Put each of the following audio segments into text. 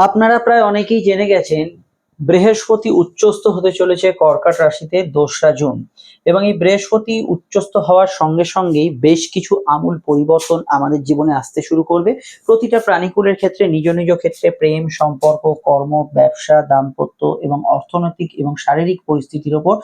আপনারা প্রায় অনেকেই জেনে গেছেন বৃহস্পতি উচ্চস্থ হতে চলেছে কর্কট রাশিতে 2রা জুন। এবং এই বৃহস্পতি উচ্চস্থ হওয়ার সঙ্গে সঙ্গেই বেশ কিছু আমূল পরিবর্তন আমাদের জীবনে আসতে শুরু করবে। প্রতিটা প্রাণীকুলের ক্ষেত্রে নিজ নিজ ক্ষেত্রে প্রেম, সম্পর্ক, কর্ম, ব্যবসা, দাম্পত্য এবং অর্থনৈতিক এবং শারীরিক পরিস্থিতির ওপর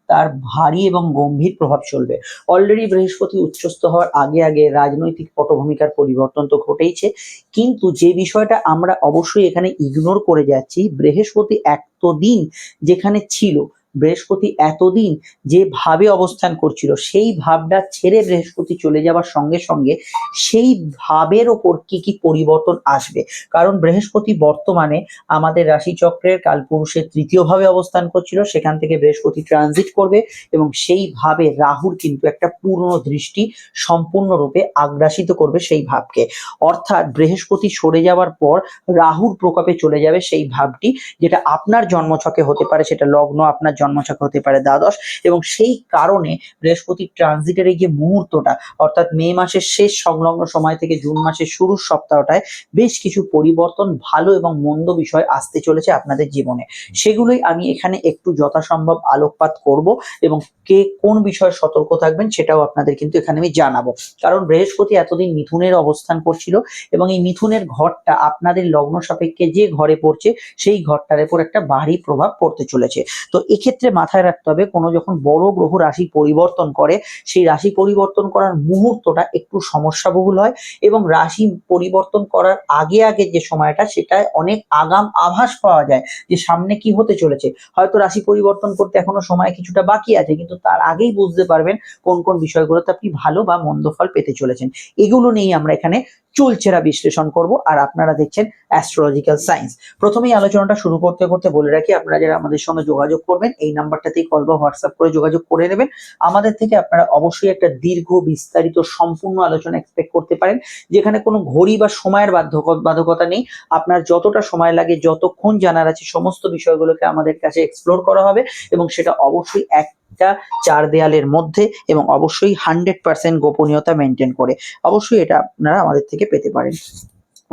তার ভারী এবং গম্ভীর প্রভাব চলবে। অলরেডি বৃহস্পতি উচ্চস্থ হওয়ার আগে আগে রাজনৈতিক পটভূমিকার পরিবর্তন তো ঘটেইছে, কিন্তু যে বিষয়টা আমরা অবশ্যই এখানে ইগনোর করে যাচ্ছি, বৃহস্পতি এতদিন যেখানে ছিল, বৃহস্পতি এতদিন যে ভাবে অবস্থান করছিল, সেই ভাবটা ছেড়ে বৃহস্পতি চলে যাওয়ার সঙ্গে সঙ্গে সেই ভাবের ওপর কি কি পরিবর্তন আসবে। কারণ বৃহস্পতি বর্তমানে আমাদের রাশিচক্রের কালপুরুষের 3য় ভাবে অবস্থান করছিল, সেখান থেকে বৃহস্পতি ট্রানজিট করবে এবং সেই ভাবে রাহুর কিন্তু একটা পূর্ণ দৃষ্টি সম্পূর্ণরূপে আগ্রাসিত করবে সেই ভাবকে। অর্থাৎ বৃহস্পতি সরে যাওয়ার পর রাহুর প্রকোপে চলে যাবে সেই ভাবটি, যেটা আপনার জন্মছকে হতে পারে, সেটা লগ্ন আপনার জন্মছকে হতে পারে দ্বাদশ। এবং সেই কারণে বৃহস্পতি ট্রানজিটের এই যে মুহূর্তটা, অর্থাৎ মে মাসের শেষ সংলগ্ন সময় থেকে জুন মাসের শুরুর সপ্তাহটায় বেশ কিছু পরিবর্তন, ভালো এবং মন্দ বিষয় আসতে চলেছে আপনাদের জীবনে। সেগুলোই আমি এখানে একটু যথাসম্ভব আলোকপাত করব এবং কে কোন বিষয়ে সতর্ক থাকবেন সেটাও আপনাদের কিন্তু এখানে আমি জানাবো। কারণ বৃহস্পতি এতদিন মিথুনের অবস্থান করছিল এবং এই মিথুনের ঘরটা আপনাদের লগ্ন সাপেক্ষে যে ঘরে পড়ছে, সেই ঘরটার উপর একটা ভারী প্রভাব পড়তে চলেছে। তো এক্ষেত্রে মাথায় রাখতে হবে, কোনো যখন বড় গ্রহ রাশি পরিবর্তন করে, সেই রাশি পরিবর্তন করার মুহূর্তটা একটু সমস্যাবহুল হয় এবং রাশি পরিবর্তন করার আগে আগে যে সময়টা, সেটায় অনেক আগাম আভাস পাওয়া যায় যে সামনে কি হতে চলেছে। হয়তো রাশি পরিবর্তন করতে এখনো সময় কিছুটা বাকি আছে, কিন্তু তার আগেই বুঝতে পারবেন কোন কোন বিষয়গুলোতে আপনি ভালো বা মন্দ ফল পেতে চলেছেন। এগুলো নিয়েই আমরা এখানে চুলচেরা বিশ্লেষণ করব, আর আপনারা দেখছেন অ্যাস্ট্রোলজিক্যাল সায়েন্স। প্রথমেই আলোচনাটা শুরু করতে করতে বলে রাখি, আপনারা যারা আমাদের সঙ্গে যোগাযোগ করবেন এই নাম্বারটাতেই কল বা হোয়াটসঅ্যাপ করে যোগাযোগ করে নেবেন। আমাদের থেকে আপনারা অবশ্যই একটা দীর্ঘ বিস্তারিত সম্পূর্ণ আলোচনা এক্সপেক্ট করতে পারেন, যেখানে কোনো ঘড়ি বা সময়ের বাধ্যকতা নেই। আপনার যতটা সময় লাগে, যতক্ষণ জানার আছে, সমস্ত বিষয়গুলোকে আমাদের কাছে এক্সপ্লোর করা হবে এবং সেটা অবশ্যই একটা 4 দেয়ালের মধ্যে এবং অবশ্যই 100% গোপনীয়তা মেনটেন করে। অবশ্যই এটা আপনারা আমাদের থেকে পেতে পারেন।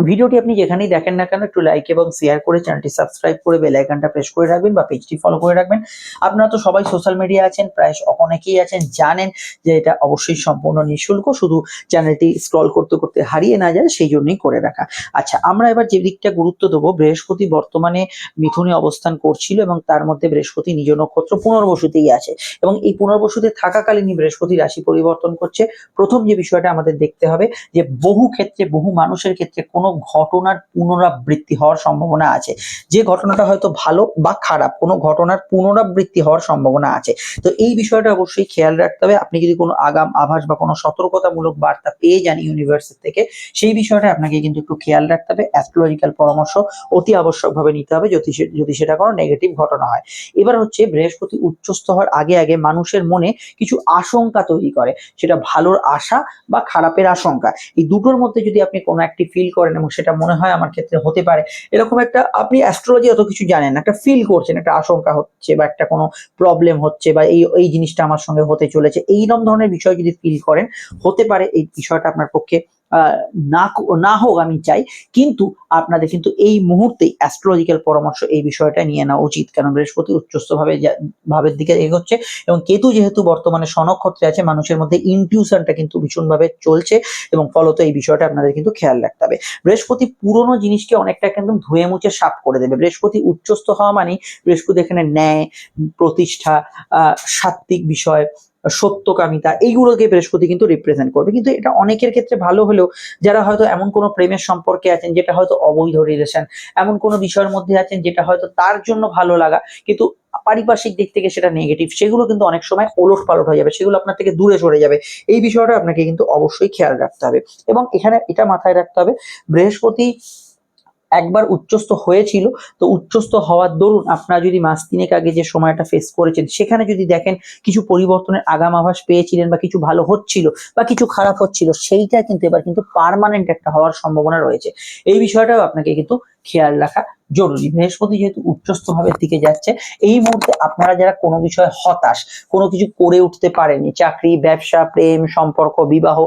ভিডিওটি আপনি যেখানেই দেখেন না কেন, একটু লাইক এবং শেয়ার করে চ্যানেলটি সাবস্ক্রাইব করে বেল আইকনটা প্রেস করে রাখবেন বা পেজটি ফলো করে রাখবেন। আপনারা তো সবাই সোশ্যাল মিডিয়া আছেন, প্রায় অনেকেই আছেন, জানেন যে এটা অবশ্যই সম্পূর্ণ নিঃশুল্ক, শুধু চ্যানেলটি স্ক্রল করতে করতে হারিয়ে না যায় সেই জন্যই করে রাখা। আচ্ছা, আমরা এবার যে দিকটা গুরুত্ব দেবো, বৃহস্পতি বর্তমানে মিথুনে অবস্থান করছিল এবং তার মধ্যে বৃহস্পতি নিজ নক্ষত্র পুনর্বসুতেই আছে এবং এই পুনর্বসুতে থাকাকালীনই বৃহস্পতি রাশি পরিবর্তন করছে। প্রথম যে বিষয়টা আমাদের দেখতে হবে, যে বহু ক্ষেত্রে, বহু মানুষের ক্ষেত্রে কোনো ঘটনার পুনরাবৃত্তি হওয়ার সম্ভাবনা আছে। যে ঘটনাটা হয়তো ভালো বা খারাপ, কোনো ঘটনার পুনরাবৃত্তি হওয়ার সম্ভাবনা আছে। তো এই বিষয়টা অবশ্যই খেয়াল রাখতে হবে। আপনি যদি কোনো আগাম আভাস বা কোনো সতর্কতামূলক বার্তা পেয়ে যান ইউনিভার্সিটি থেকে, সেই বিষয়টা আপনাকে কিন্তু একটু খেয়াল রাখতে হবে। অ্যাস্ট্রোলজিক্যাল পরামর্শ অতি আবশ্যকভাবে নিতে হবে যদি সেটা কোনো নেগেটিভ ঘটনা হয়। এবার হচ্ছে, বৃহস্পতি উচ্চস্থ হওয়ার আগে আগে মানুষের মনে কিছু আশঙ্কা তৈরি করে, সেটা ভালোর আশা বা খারাপের আশঙ্কা। এই দুটোর মধ্যে যদি আপনি কোনো একটি ফিল করেন এবং সেটা মনে হয় আমার ক্ষেত্রে হতে পারে, এরকম একটা, আপনি অ্যাস্ট্রোলজি অত কিছু জানেন না, একটা ফিল করছেন, একটা আশঙ্কা হচ্ছে বা একটা কোনো প্রবলেম হচ্ছে বা এই এই জিনিসটা আমার সঙ্গে হতে চলেছে, এইরকম ধরনের বিষয় যদি ফিল করেন, হতে পারে এই বিষয়টা আপনার পক্ষে আহ না না হোক আমি চাই, কিন্তু আপনাদের কিন্তু এই মুহূর্তেই অ্যাস্ট্রোলজিক্যাল পরামর্শ এই বিষয়টা নিয়ে নেওয়া উচিত। কারণ বৃহস্পতি উচ্চস্থ ভাবের দিকে এগোচ্ছে এবং কেতু যেহেতু বর্তমানে স্বনক্ষত্রে আছে, মানুষের মধ্যে ইনটিউশনটা কিন্তু ভীষণভাবে চলছে এবং ফলত এই বিষয়টা আপনাদের কিন্তু খেয়াল রাখতে হবে। বৃহস্পতি পুরনো জিনিসকে অনেকটা একদম ধুয়ে মুছে সাফ করে দেবে। বৃহস্পতি উচ্চস্থ হওয়া মানে বৃহস্পতি এখানে ন্যায়, প্রতিষ্ঠা, সাত্ত্বিক বিষয়, সত্যকামিতা, এইগুলোকে বৃহস্পতি কিন্তু রিপ্রেজেন্ট করবে। কিন্তু এটা অনেকের ক্ষেত্রে ভালো হলেও, যারা হয়তো এমন কোনো প্রেমের সম্পর্কে আছেন যেটা হয়তো অবৈধ রিলেশন, এমন কোনো বিষয়ের মধ্যে আছেন যেটা হয়তো তার জন্য ভালো লাগা, কিন্তু পারিপার্শ্বিক দিক থেকে সেটা নেগেটিভ, সেগুলো কিন্তু অনেক সময় ওলট পালট হয়ে যাবে, সেগুলো আপনার থেকে দূরে সরে যাবে। এই বিষয়টা আপনাকে কিন্তু অবশ্যই খেয়াল রাখতে হবে। এবং এখানে এটা মাথায় রাখতে হবে, বৃহস্পতি একবার উচ্চস্থ হয়েছিল, তো উচ্চস্থ হওয়ার দরুন আপনারা যদি মাস 3 আগে যে সময়টা ফেস করেছেন, সেখানে যদি দেখেন কিছু পরিবর্তনের আগাম আভাস পেয়েছিলেন বা কিছু ভালো হচ্ছিল বা কিছু খারাপ হচ্ছিল, সেইটা কিন্তু এবার কিন্তু পার্মানেন্ট একটা হওয়ার সম্ভাবনা রয়েছে। এই বিষয়টাও আপনাকে কিন্তু খেয়াল রাখা জরুরি। বৃহস্পতি যেহেতু উচ্চস্থ ভাবের দিকে যাচ্ছে, এই মুহূর্তে আপনারা যারা কোনো বিষয়ে হতাশ, কোনো কিছু করে উঠতে পারেনি, চাকরি, ব্যবসা, প্রেম, সম্পর্ক, বিবাহ,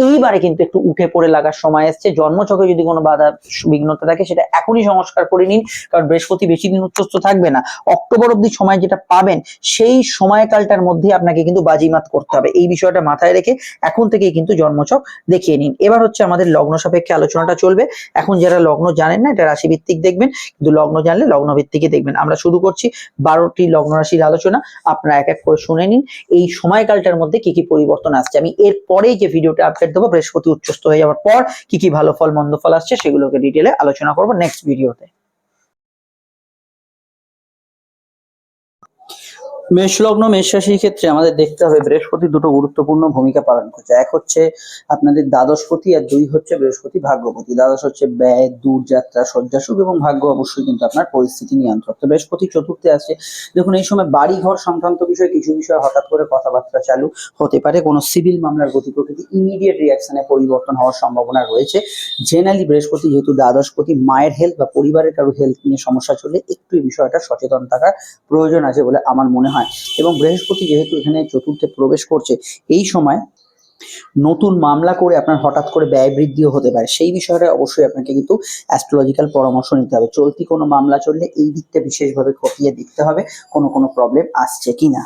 এইবারে কিন্তু একটু উঠে পড়ে লাগার সময় এসছে। জন্মছকে যদি কোনো বাধা বিঘ্নতা থাকে সেটা এখনই সংস্কার করে নিন, কারণ বৃহস্পতি বেশি দিন উচ্চস্থ থাকবে না। অক্টোবর অব্দি সময় যেটা পাবেন, সেই সময়কালটার মধ্যে আপনাকে কিন্তু বাজিমাত করতে হবে। এই বিষয়টা মাথায় রেখে এখন থেকেই কিন্তু জন্মছক দেখিয়ে নিন। এবার হচ্ছে আমাদের লগ্ন সাপেক্ষে আলোচনাটা চলবে। এখন যারা লগ্ন জানেন না, এটা রাশি ভিত্তিক দেখবেন, কিন্তু লগ্ন জানলে লগ্ন ভিত্তিকে দেখবেন। আমরা শুরু করছি 12টি লগ্ন রাশির আলোচনা। আপনারা এক এক করে শুনে নিন এই সময়কালটার মধ্যে কি কি পরিবর্তন আসছে। আমি এর পরেই যে ভিডিওটা আপডেট দেবো, বৃহস্পতি উচ্চস্থ হয়ে যাওয়ার পর কি কি ভালো ফল মন্দ ফল আসছে, সেগুলোকে ডিটেলে আলোচনা করবো নেক্সট ভিডিওতে। মেষ লগ্ন মেষ রাশির ক্ষেত্রে আমাদের দেখতে হবে বৃহস্পতি দুটো গুরুত্বপূর্ণ ভূমিকা পালন করছে। এক হচ্ছে আপনাদের দ্বাদশপতি, আর দুই হচ্ছে বৃহস্পতি ভাগ্যপতি। দ্বাদশ হচ্ছে ব্যয়, দূরযাত্রা, শয্যাসুখ, এবং ভাগ্য অবশ্যই কিন্তু আপনার পরিস্থিতি নিয়ন্ত্রক। তো বৃহস্পতি চতুর্থে আছে। দেখুন, এই সময় বাড়ি ঘর সংক্রান্ত বিষয়ে কিছু বিষয় হঠাৎ করে কথাবার্তা চালু হতে পারে। কোনো সিভিল মামলার গতি প্রকৃতি ইমিডিয়েট রিয়াকশনে পরিবর্তন হওয়ার সম্ভাবনা রয়েছে। জেনারেলি বৃহস্পতি যেহেতু দ্বাদশপতি, মায়ের হেলথ বা পরিবারের কারো হেলথ নিয়ে সমস্যা চললে একটু এই বিষয়টা সচেতন থাকার প্রয়োজন আছে বলে আমার মনে হয়। এবং বৃহস্পতি যেহেতু এখানে চতুর্থে প্রবেশ করছে, এই সময় নতুন মামলা করে আপনার হঠাৎ করে ব্যয় বৃদ্ধিও হতে পারে। সেই বিষয়টা অবশ্যই আপনাকে কিন্তু অ্যাস্ট্রোলজিক্যাল পরামর্শ নিতে হবে। চলতি কোনো মামলা চললে এই দিকটা বিশেষভাবে খতিয়ে দেখতে হবে কোনো প্রবলেম আসছে কিনা।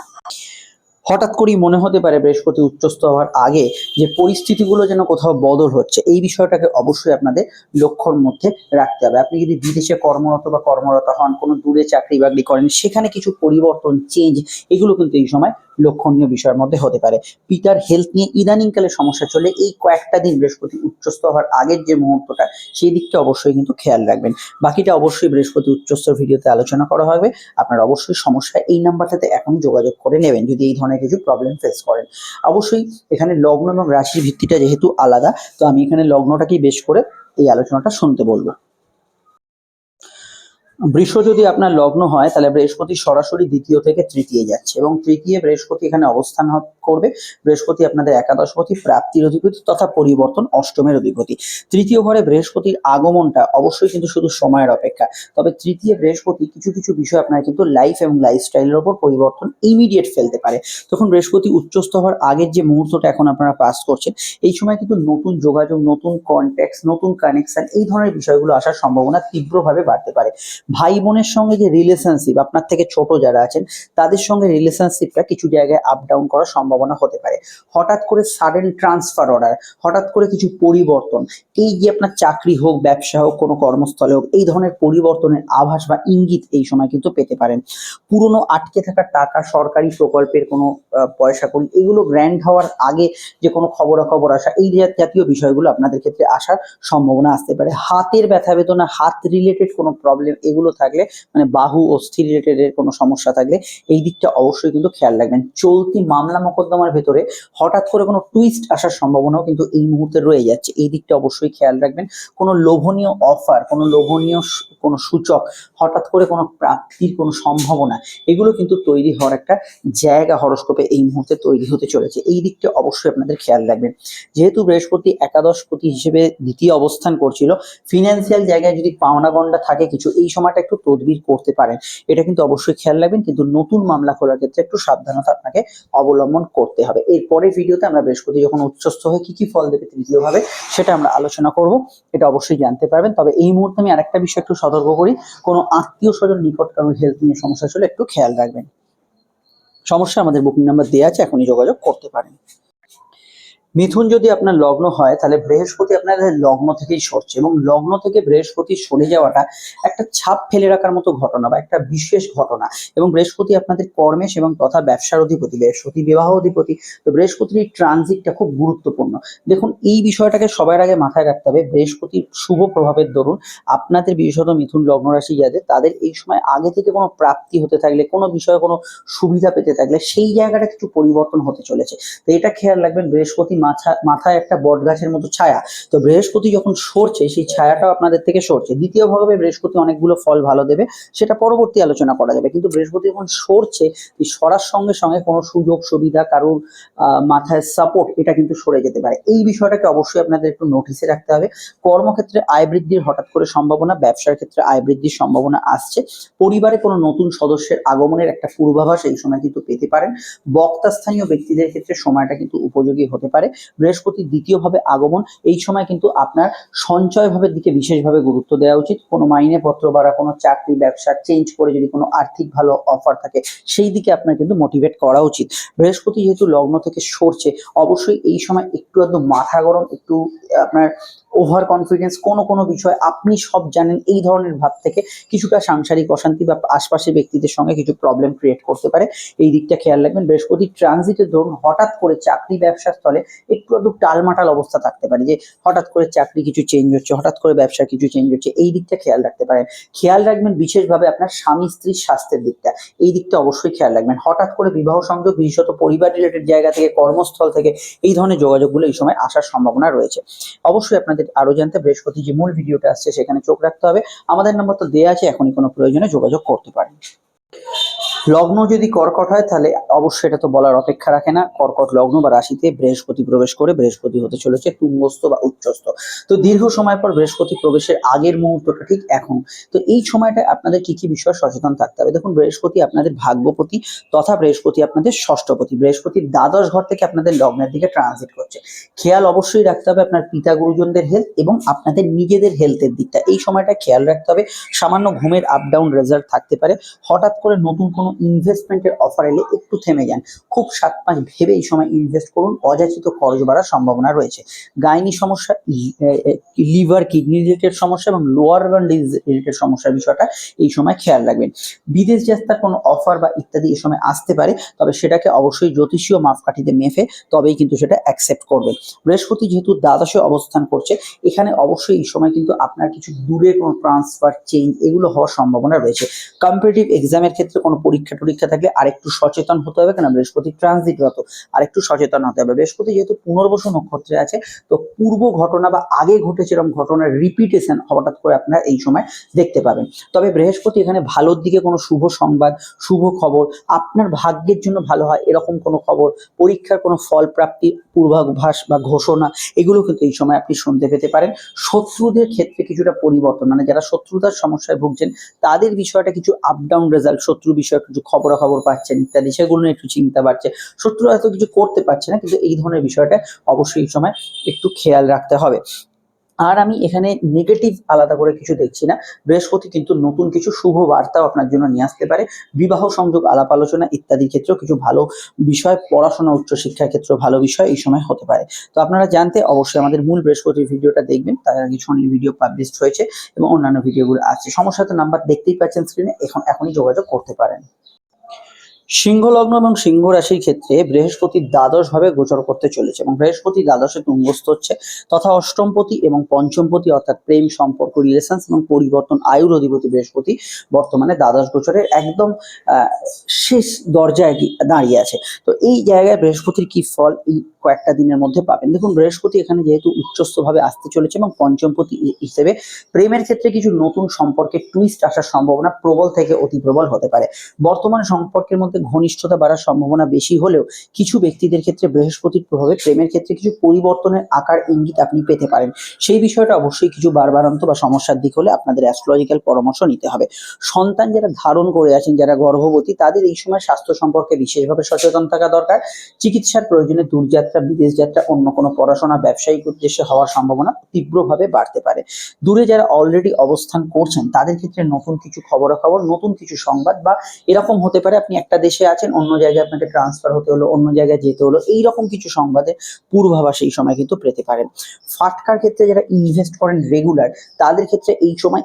হঠাৎ করেই মনে হতে পারে বৃহস্পতি উচ্চস্থ হওয়ার আগে যে পরিস্থিতিগুলো যেন কোথাও বদল হচ্ছে, এই বিষয়টাকে অবশ্যই আপনাদের লক্ষ্যর মধ্যে রাখতে হবে। আপনি যদি বিদেশে কর্মরত হন, কোনো দূরে চাকরি বাকরি করেন, সেখানে কিছু পরিবর্তন, চেঞ্জ, এগুলো কিন্তু এই সময় লক্ষণীয় বিষয়ের মধ্যে হতে পারে। পিতার হেলথ নিয়ে ইদানিংকালে সমস্যা চলে, এই কয়েকটা দিন বৃহস্পতি উচ্চস্থ হওয়ার আগের যে মুহূর্তটা, সেই দিকটা অবশ্যই কিন্তু খেয়াল রাখবেন। বাকিটা অবশ্যই বৃহস্পতি উচ্চস্থ ভিডিওতে আলোচনা করা হবে। আপনার অবশ্যই সমস্যা এই নাম্বারটাতে এখনই যোগাযোগ করে নেবেন যদি এই ধরনের কিছু প্রবলেম ফেস করেন। অবশ্যই এখানে লগ্ন এবং রাশির ভিত্তিটা যেহেতু আলাদা, তো আমি এখানে লগ্নটাকেই বেশ করে এই আলোচনাটা শুনতে বলবো। বৃষ যদি আপনার লগ্ন হয়, তাহলে বৃহস্পতি সরাসরি দ্বিতীয় থেকে তৃতীয় যাচ্ছে, এবং তৃতীয় বৃহস্পতি এখানে অবস্থান করবে। বৃহস্পতি আপনাদের একাদশপতি, প্রাপ্তির অধিপতি তথা পরিবর্তন অষ্টমের অধিপতি। তৃতীয় ঘরে বৃহস্পতির আগমনটা অবশ্যই কিন্তু শুধু সময়ের অপেক্ষা। তবে তৃতীয় বৃহস্পতি কিছু কিছু বিষয় আপনার কিন্তু লাইফ এবং লাইফস্টাইলের উপর পরিবর্তন ইমিডিয়েট ফেলতে পারে। তখন বৃহস্পতি উচ্চস্থ হওয়ার আগের যে মুহূর্তটা এখন আপনারা পাস করছেন, এই সময় কিন্তু নতুন যোগাযোগ, নতুন কন্ট্যাক্ট, নতুন কানেকশন, এই ধরনের বিষয়গুলো আসার সম্ভাবনা তীব্রভাবে বাড়তে পারে। ভাই বোনের সঙ্গে যে রিলেশনশিপ, আপনার থেকে ছোট যারা আছেন তাদের সঙ্গে রিলেশনশিপটা কিছু জায়গায় আপ ডাউন করার সম্ভাবনা হতে পারে। হঠাৎ করে সাডেন ট্রান্সফার অর্ডার, হঠাৎ করে কিছু পরিবর্তন, এই যে আপনার চাকরি হোক, ব্যবসা হোক, কোনো কর্মস্থলে হোক, এই ধরনের পরিবর্তনের আভাস বা ইঙ্গিত এই সময় কিন্তু পেতে পারেন। পুরনো আটকে থাকা টাকা, সরকারি প্রকল্পের কোনো পয়সা করি, এগুলো গ্র্যান্ড হওয়ার আগে যে কোনো খবরাখবর আসা, এই জাতীয় বিষয়গুলো আপনাদের ক্ষেত্রে আসার সম্ভাবনা আসতে পারে। হাতের ব্যথা বেদনা, হাত রিলেটেড কোনো প্রবলেম এগুলো থাকলে, মানে বাহু অস্থি রিলেটেড এর কোনো সমস্যা থাকলে, এই দিকটা অবশ্যই কিন্তু খেয়াল রাখবেন। চলতি মামলা মোকদ্দমার ভেতরে হঠাৎ করে কোনো টুইস্ট আসার সম্ভাবনাও কিন্তু এই মুহূর্তে রয়ে যাচ্ছে, এই দিকটা অবশ্যই খেয়াল রাখবেন। কোনো লোভনীয় অফার, কোনো লোভনীয় কোনো সূচক, হঠাৎ করে কোনো প্রাপ্তির কোনো সম্ভাবনা, এগুলো কিন্তু তৈরি হওয়ার একটা জায়গা হরস্কোপে এই মুহূর্তে তৈরি হতে চলেছে। এই দিকটা অবশ্যই আপনাদের খেয়াল রাখবেন। যেহেতু বৃহস্পতি একাদশপতি হিসেবে দ্বিতীয় অবস্থান করছিল, ফিনান্সিয়াল জায়গায় যদি পাওনা গন্ডা থাকে কিছু, এই সময়টা একটু তদবির করতে পারেন, এটা কিন্তু অবশ্যই খেয়াল রাখবেন। কিন্তু নতুন মামলা খোলার ক্ষেত্রে একটু সাবধানতা আপনাকে অবলম্বন করতে হবে। এরপরে ভিডিওতে আমরা বৃহস্পতি যখন উচ্চস্থ হয়ে কি কি ফল দেবে তৃতীয় ভাবে, সেটা আমরা আলোচনা করব, এটা অবশ্যই জানতে পারবেন। তবে এই মুহূর্তে আমি আরেকটা বিষয় একটু সতর্ক করি, কোনো আত্মীয় স্বজন নিকট কারো হেলথ নিয়ে সমস্যা চলে একটু খেয়াল রাখবেন। সমস্যা আমাদের বুকিং নাম্বার দেওয়া আছে, এখনই যোগাযোগ করতে পারেন। মিথুন যদি আপনার লগ্ন হয়, তাহলে বৃহস্পতি আপনাদের লগ্ন থেকেই সরছে, এবং লগ্ন থেকে বৃহস্পতি সরে যাওয়াটা একটা ছাপ ফেলে রাখার মতো ঘটনা বা একটা বিশেষ ঘটনা। এবং বৃহস্পতি আপনাদের কর্মেশ এবং তথা ব্যবসার অধিপতি, বৃহস্পতি বিবাহ অধিপতি। তো বৃহস্পতির এই ট্রানজিটটা খুব গুরুত্বপূর্ণ। দেখুন, এই বিষয়টাকে সবার আগে মাথায় রাখতে হবে। বৃহস্পতির শুভ প্রভাবের দরুন আপনাদের বিশেষত মিথুন লগ্ন রাশি যাদের, তাদের এই সময় আগে থেকে কোনো প্রাপ্তি হতে থাকলে, কোনো বিষয়ে কোনো সুবিধা পেতে থাকলে, সেই জায়গাটা কিছু পরিবর্তন হতে চলেছে। তো এটা খেয়াল রাখবেন। বৃহস্পতি মাথায় একটা বট গাছের মতো ছায়া। তো বৃহস্পতি যখন সরছে সেই ছায়াটাও আপনাদের থেকে সরছে। দ্বিতীয়ভাবে বৃহস্পতি অনেকগুলো ফল ভালো দেবে, সেটা পরবর্তী আলোচনা করা যাবে। কিন্তু বৃহস্পতি যখন সরছে, এই সরার সঙ্গে সঙ্গে কোনো সুযোগ সুবিধা, কারোর মাথায় সাপোর্ট, এটা কিন্তু সরে যেতে পারে। এই বিষয়টাকে অবশ্যই আপনাদের একটু নোটিসে রাখতে হবে। কর্মক্ষেত্রে আয় বৃদ্ধির হঠাৎ করে সম্ভাবনা, ব্যবসার ক্ষেত্রে আয় বৃদ্ধির সম্ভাবনা আসছে। পরিবারে কোনো নতুন সদস্যের আগমনের একটা পূর্বাভাস এই সময় কিন্তু পেতে পারেন। বক্তা স্থানীয় ব্যক্তিদের ক্ষেত্রে সময়টা কিন্তু উপযোগী হতে পারে। বৃহস্পতির দ্বিতীয়ভাবে আগমন, এই সময় কিন্তু আপনার সঞ্চয় ভাবের দিকে বিশেষভাবে গুরুত্ব দেওয়া উচিত। কোনো মাইনে পত্র বাড়া, কোনো চাকরি ব্যবসা চেঞ্জ করে যদি কোনো আর্থিক ভালো অফার থাকে, সেই দিকে আপনার কিন্তু মোটিভেট করা উচিত। বৃহস্পতি যেহেতু লগ্ন থেকে সরছে, অবশ্যই এই সময় একটু একদম মাথা গরম, একটু আপনার ওভার কনফিডেন্স, কোনো বিষয় আপনি সব জানেন, এই ধরনের ভাব থেকে কিছুটা সাংসারিক অশান্তি বা আশপাশের ব্যক্তিদের সঙ্গে কিছু প্রবলেম ক্রিয়েট করতে পারে। এই দিকটা খেয়াল রাখবেন। বৃহস্পতি ট্রানজিটের ধরুন হঠাৎ করে চাকরি ব্যবসার স্থলে একটু টালমাটাল অবস্থা থাকতে পারে, যে হঠাৎ করে চাকরি কিছু চেঞ্জ হচ্ছে, হঠাৎ করে ব্যবসা কিছু চেঞ্জ হচ্ছে, এই দিকটা খেয়াল রাখতে পারেন। খেয়াল রাখবেন বিশেষভাবে আপনার স্বামী স্ত্রীর স্বাস্থ্যের দিকটা, এই দিকটা অবশ্যই খেয়াল রাখবেন। হঠাৎ করে বিবাহ সংযোগ, বিশেষত পরিবার রিলেটেড জায়গা থেকে, কর্মস্থল থেকে এই ধরনের যোগাযোগগুলো এই সময় আসার সম্ভাবনা রয়েছে। অবশ্যই আপনাদের আরো জানতে বৃহস্পতি যে মূল ভিডিওটা আসছে সেখানে চোখ রাখতে হবে। আমাদের নাম্বার তো দেওয়া আছে, এখনই কোনো প্রয়োজনে যোগাযোগ করতে পারেন। লগ্ন যদি কর্কট হয় তাহলে অবশ্যই এটা তো বলার অপেক্ষা রাখে না। কর্কট লগ্ন বা রাশিতে বৃহস্পতি প্রবেশ করে, বৃহস্পতি হতে চলেছে তুঙ্গস্থ বা উচ্চস্থ। তো দীর্ঘ সময় পর বৃহস্পতি প্রবেশের আগের মুহূর্তটা ঠিক এখন। তো এই সময়টা আপনাদের কি কি বিষয়ে সচেতন থাকতে হবে? দেখুন, বৃহস্পতি আপনাদের ভাগ্যপতি তথা বৃহস্পতি আপনাদের ষষ্ঠপতি। বৃহস্পতির দ্বাদশ ঘর থেকে আপনাদের লগ্নের দিকে ট্রানজিট করছে। খেয়াল অবশ্যই রাখতে হবে আপনার পিতা গুরুজনদের হেলথ এবং আপনাদের নিজেদের হেলথের দিকটা। এই সময়টা খেয়াল রাখতে হবে। সামান্য ঘুমের আপ ডাউন রেজাল্ট থাকতে পারে। হঠাৎ করে নতুন কোনো ইনভেস্টমেন্টের অফার এলে একটু থেমে যান। খুব 7-5 ভেবে এই সময় ইনভেস্ট করুন, অযাচিত খরচ বাড়ার সম্ভাবনা রয়েছে। গাইনি সমস্যা, লিভার কিডনি রিলেটেড সমস্যা এবং লোয়ার অর্গান ডিজিজ রিলেটেড সমস্যার বিষয়টা এই সময় খেয়াল রাখবেন। বিদেশ যাত্রার কোনো অফার বা ইত্যাদি এই সময় আসতে পারে, তবে সেটাকে অবশ্যই জ্যোতিষীয় মাপকাঠিতে মেপে তবেই কিন্তু সেটা অ্যাকসেপ্ট করবেন। বৃহস্পতি যেহেতু দ্বাদশে অবস্থান করছে, এখানে অবশ্যই এই সময় কিন্তু আপনার কিছু দূরে কোনো ট্রান্সফার, চেঞ্জ এগুলো হওয়ার সম্ভাবনা রয়েছে। কম্পিটিটিভ এক্সামের ক্ষেত্রে কোনো পরীক্ষা থাকলে আরেকটু সচেতন হতে হবে, কেন বৃহস্পতি ট্রানজিটরত, আরেকটু সচেতন হতে হবে। বৃহস্পতি যেহেতু পুনর্বসু নক্ষত্রে আছে, তো পূর্ব ঘটনা বা আগে ঘটেছে এরকম ঘটনার রিপিটেশন হঠাৎ করে আপনারা এই সময় দেখতে পাবেন। তবে বৃহস্পতি এখানে ভালোর দিকে কোনো শুভ সংবাদ, শুভ খবর, আপনার ভাগ্যের জন্য ভালো হয় এরকম কোনো খবর, পরীক্ষার কোনো ফল প্রাপ্তির পূর্বাভাস বা ঘোষণা, এগুলো কিন্তু এই সময় আপনি শুনতে পেতে পারেন। শত্রুদের ক্ষেত্রে কিছুটা পরিবর্তন, মানে যারা শত্রুতার সমস্যায় ভুগছেন তাদের বিষয়টা কিছু আপ ডাউন রেজাল্ট, শত্রু বিষয়ে কিছু খবরাখবর পাচ্ছেন ইত্যাদি, সেগুলো নিয়ে একটু চিন্তা বাড়ছে। শত্রু হয়তো কিছু করতে পারছে না, কিন্তু এই ধরনের বিষয়টা অবশ্যই এই সময় একটু খেয়াল রাখতে হবে। আর আমি এখানে নেগেটিভ আলাদা করে কিছু দেখছি না। বৃহস্পতি কিন্তু নতুন কিছু শুভ বার্তাও আপনার জন্য নিয়ে আসতে পারে। বিবাহ সংযোগ, আলাপ আলোচনা ইত্যাদির ক্ষেত্রেও কিছু ভালো বিষয়, পড়াশোনা, উচ্চশিক্ষার ক্ষেত্রেও ভালো বিষয় এই সময় হতে পারে। তো আপনারা জানতে অবশ্যই আমাদের মূল বৃহস্পতির ভিডিওটা দেখবেন, তার আগে সোনির ভিডিও পাবলিশড হয়েছে এবং অন্যান্য ভিডিওগুলো আছে। সমস্যা তো নাম্বার দেখতেই পাচ্ছেন স্ক্রিনে, এখনই যোগাযোগ করতে পারেন। সিংহ লগ্ন এবং সিংহ রাশির ক্ষেত্রে বৃহস্পতি দ্বাদশ ভাবে গোচর করতে চলেছে এবং বৃহস্পতি দ্বাদশে তুঙ্গস্থ হচ্ছে, তথা অষ্টমপতি এবং পঞ্চমপতি অর্থাৎ প্রেম, সম্পর্ক, রিলেশনস এবং পরিবর্তন, আয়ুর অধিপতি বৃহস্পতি বর্তমানে দ্বাদশ গোচরের একদম শেষ দরজায় দাঁড়িয়ে আছে। তো এই জায়গায় বৃহস্পতির কি ফল এই কয়েকটা দিনের মধ্যে পাবেন? দেখুন, বৃহস্পতি এখানে যেহেতু উচ্চস্থ ভাবে আসতে চলেছে এবং পঞ্চমপতি হিসেবে প্রেমের ক্ষেত্রে কিছু নতুন সম্পর্কে টুইস্ট আসার সম্ভাবনা প্রবল থেকে অতি প্রবল হতে পারে। বর্তমান সম্পর্কের মধ্যে ঘনিষ্ঠতা বাড়ার সম্ভাবনা বেশি হলেও কিছু ব্যক্তিদের ক্ষেত্রে বৃহস্পতির প্রভাবে প্রেমের ক্ষেত্রে কিছু পরিবর্তনের আকার ইঙ্গিত আপনি পেতে পারেন। সেই বিষয়টা অবশ্যই কিছু বাড়বাড়ন্ত বা সমস্যার দিক হলে আপনাদের অ্যাস্ট্রোলজিক্যাল পরামর্শ নিতে হবে। সন্তান যারা ধারণ করে আছেন, যারা গর্ভবতী, তাদের এই সময় স্বাস্থ্য সম্পর্কে বিশেষভাবে সচেতন থাকা দরকার। চিকিৎসার প্রয়োজনে দূরযাত্রা, বিদেশ যাত্রা, অন্য কোনো পড়াশোনা, ব্যবসায়িক উদ্দেশ্যে হওয়ার সম্ভাবনা তীব্রভাবে বাড়তে পারে। দূরে যারা অলরেডি অবস্থান করছেন তাদের ক্ষেত্রে নতুন কিছু খবরাখবর, নতুন কিছু সংবাদ, বা এরকম হতে পারে আপনি একটা দেশে আছেন, অন্য জায়গায় আপনাকে ট্রান্সফার হতে হলো, অন্য জায়গায় যেতে হলো, এইরকম কিছু সংবাদের পূর্বাভাস এই সময় কিন্তু পেতে পারেন। ফাটকার ক্ষেত্রে যারা ইনভেস্ট করেন রেগুলার, তাদের ক্ষেত্রে এই সময়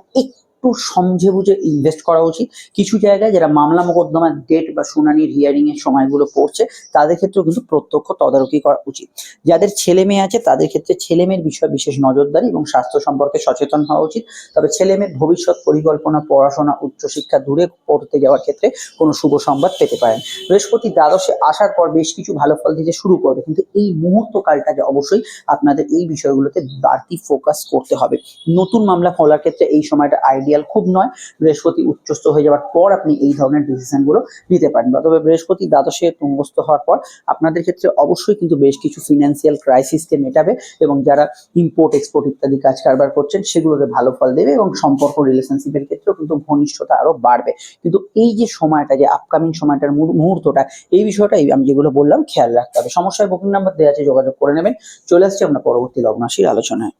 একটু সমঝে বুঝে ইনভেস্ট করা উচিত। কিছু জায়গায় যারা মামলা মোকদ্দমার ডেট বা শুনানির হিয়ারিং এর সময়গুলো পড়ছে তাদের ক্ষেত্রেও কিন্তু প্রত্যক্ষ তদারকি করা উচিত। যাদের ছেলে মেয়ে আছে তাদের ক্ষেত্রে ছেলে মেয়ের বিষয়ে বিশেষ নজরদারি এবং স্বাস্থ্য সম্পর্কে সচেতন হওয়া উচিত। তবে ছেলে মেয়ের ভবিষ্যৎ পরিকল্পনা, পড়াশোনা, উচ্চশিক্ষা দূরে পড়তে যাওয়ার ক্ষেত্রে কোনো শুভ সংবাদ পেতে পারেন। বৃহস্পতি দ্বাদশে আসার পর বেশ কিছু ভালো ফল দিতে শুরু করবে, কিন্তু এই মুহূর্ত কালটাকে অবশ্যই আপনাদের এই বিষয়গুলোতে বাড়তি ফোকাস করতে হবে। নতুন মামলা খোলার ক্ষেত্রে এই সময়টা আইডিয়াল খুব নয়। বৃহস্পতি উচ্চস্থ হয়ে যাওয়ার পর আপনি এই ধরনের ডিসিশন গুলো নিতে পারেন। তবে বৃহস্পতি দ্বাদশে তুঙ্গস্থ হওয়ার পর আপনাদের ক্ষেত্রে অবশ্যই কিন্তু বেশ কিছু ফিনান্সিয়াল ক্রাইসিসকে মেটাবে এবং যারা ইম্পোর্ট এক্সপোর্ট ইত্যাদি কাজ কারবার করছেন সেগুলোতে ভালো ফল দেবে এবং সম্পর্ক রিলেশনশিপের ক্ষেত্রেও কিন্তু ঘনিষ্ঠতা আরো বাড়বে। কিন্তু এই যে সময়টা, যে আপকামিং সময়টার মুহূর্তটা, এই বিষয়টা আমি যেগুলো বললাম খেয়াল রাখতে হবে। সমস্যায় বুকিং নাম্বার দেওয়া আছে, যোগাযোগ করে নেবেন। চলে আসছি আমরা পরবর্তী লগ্ন রাশির আলোচনায়।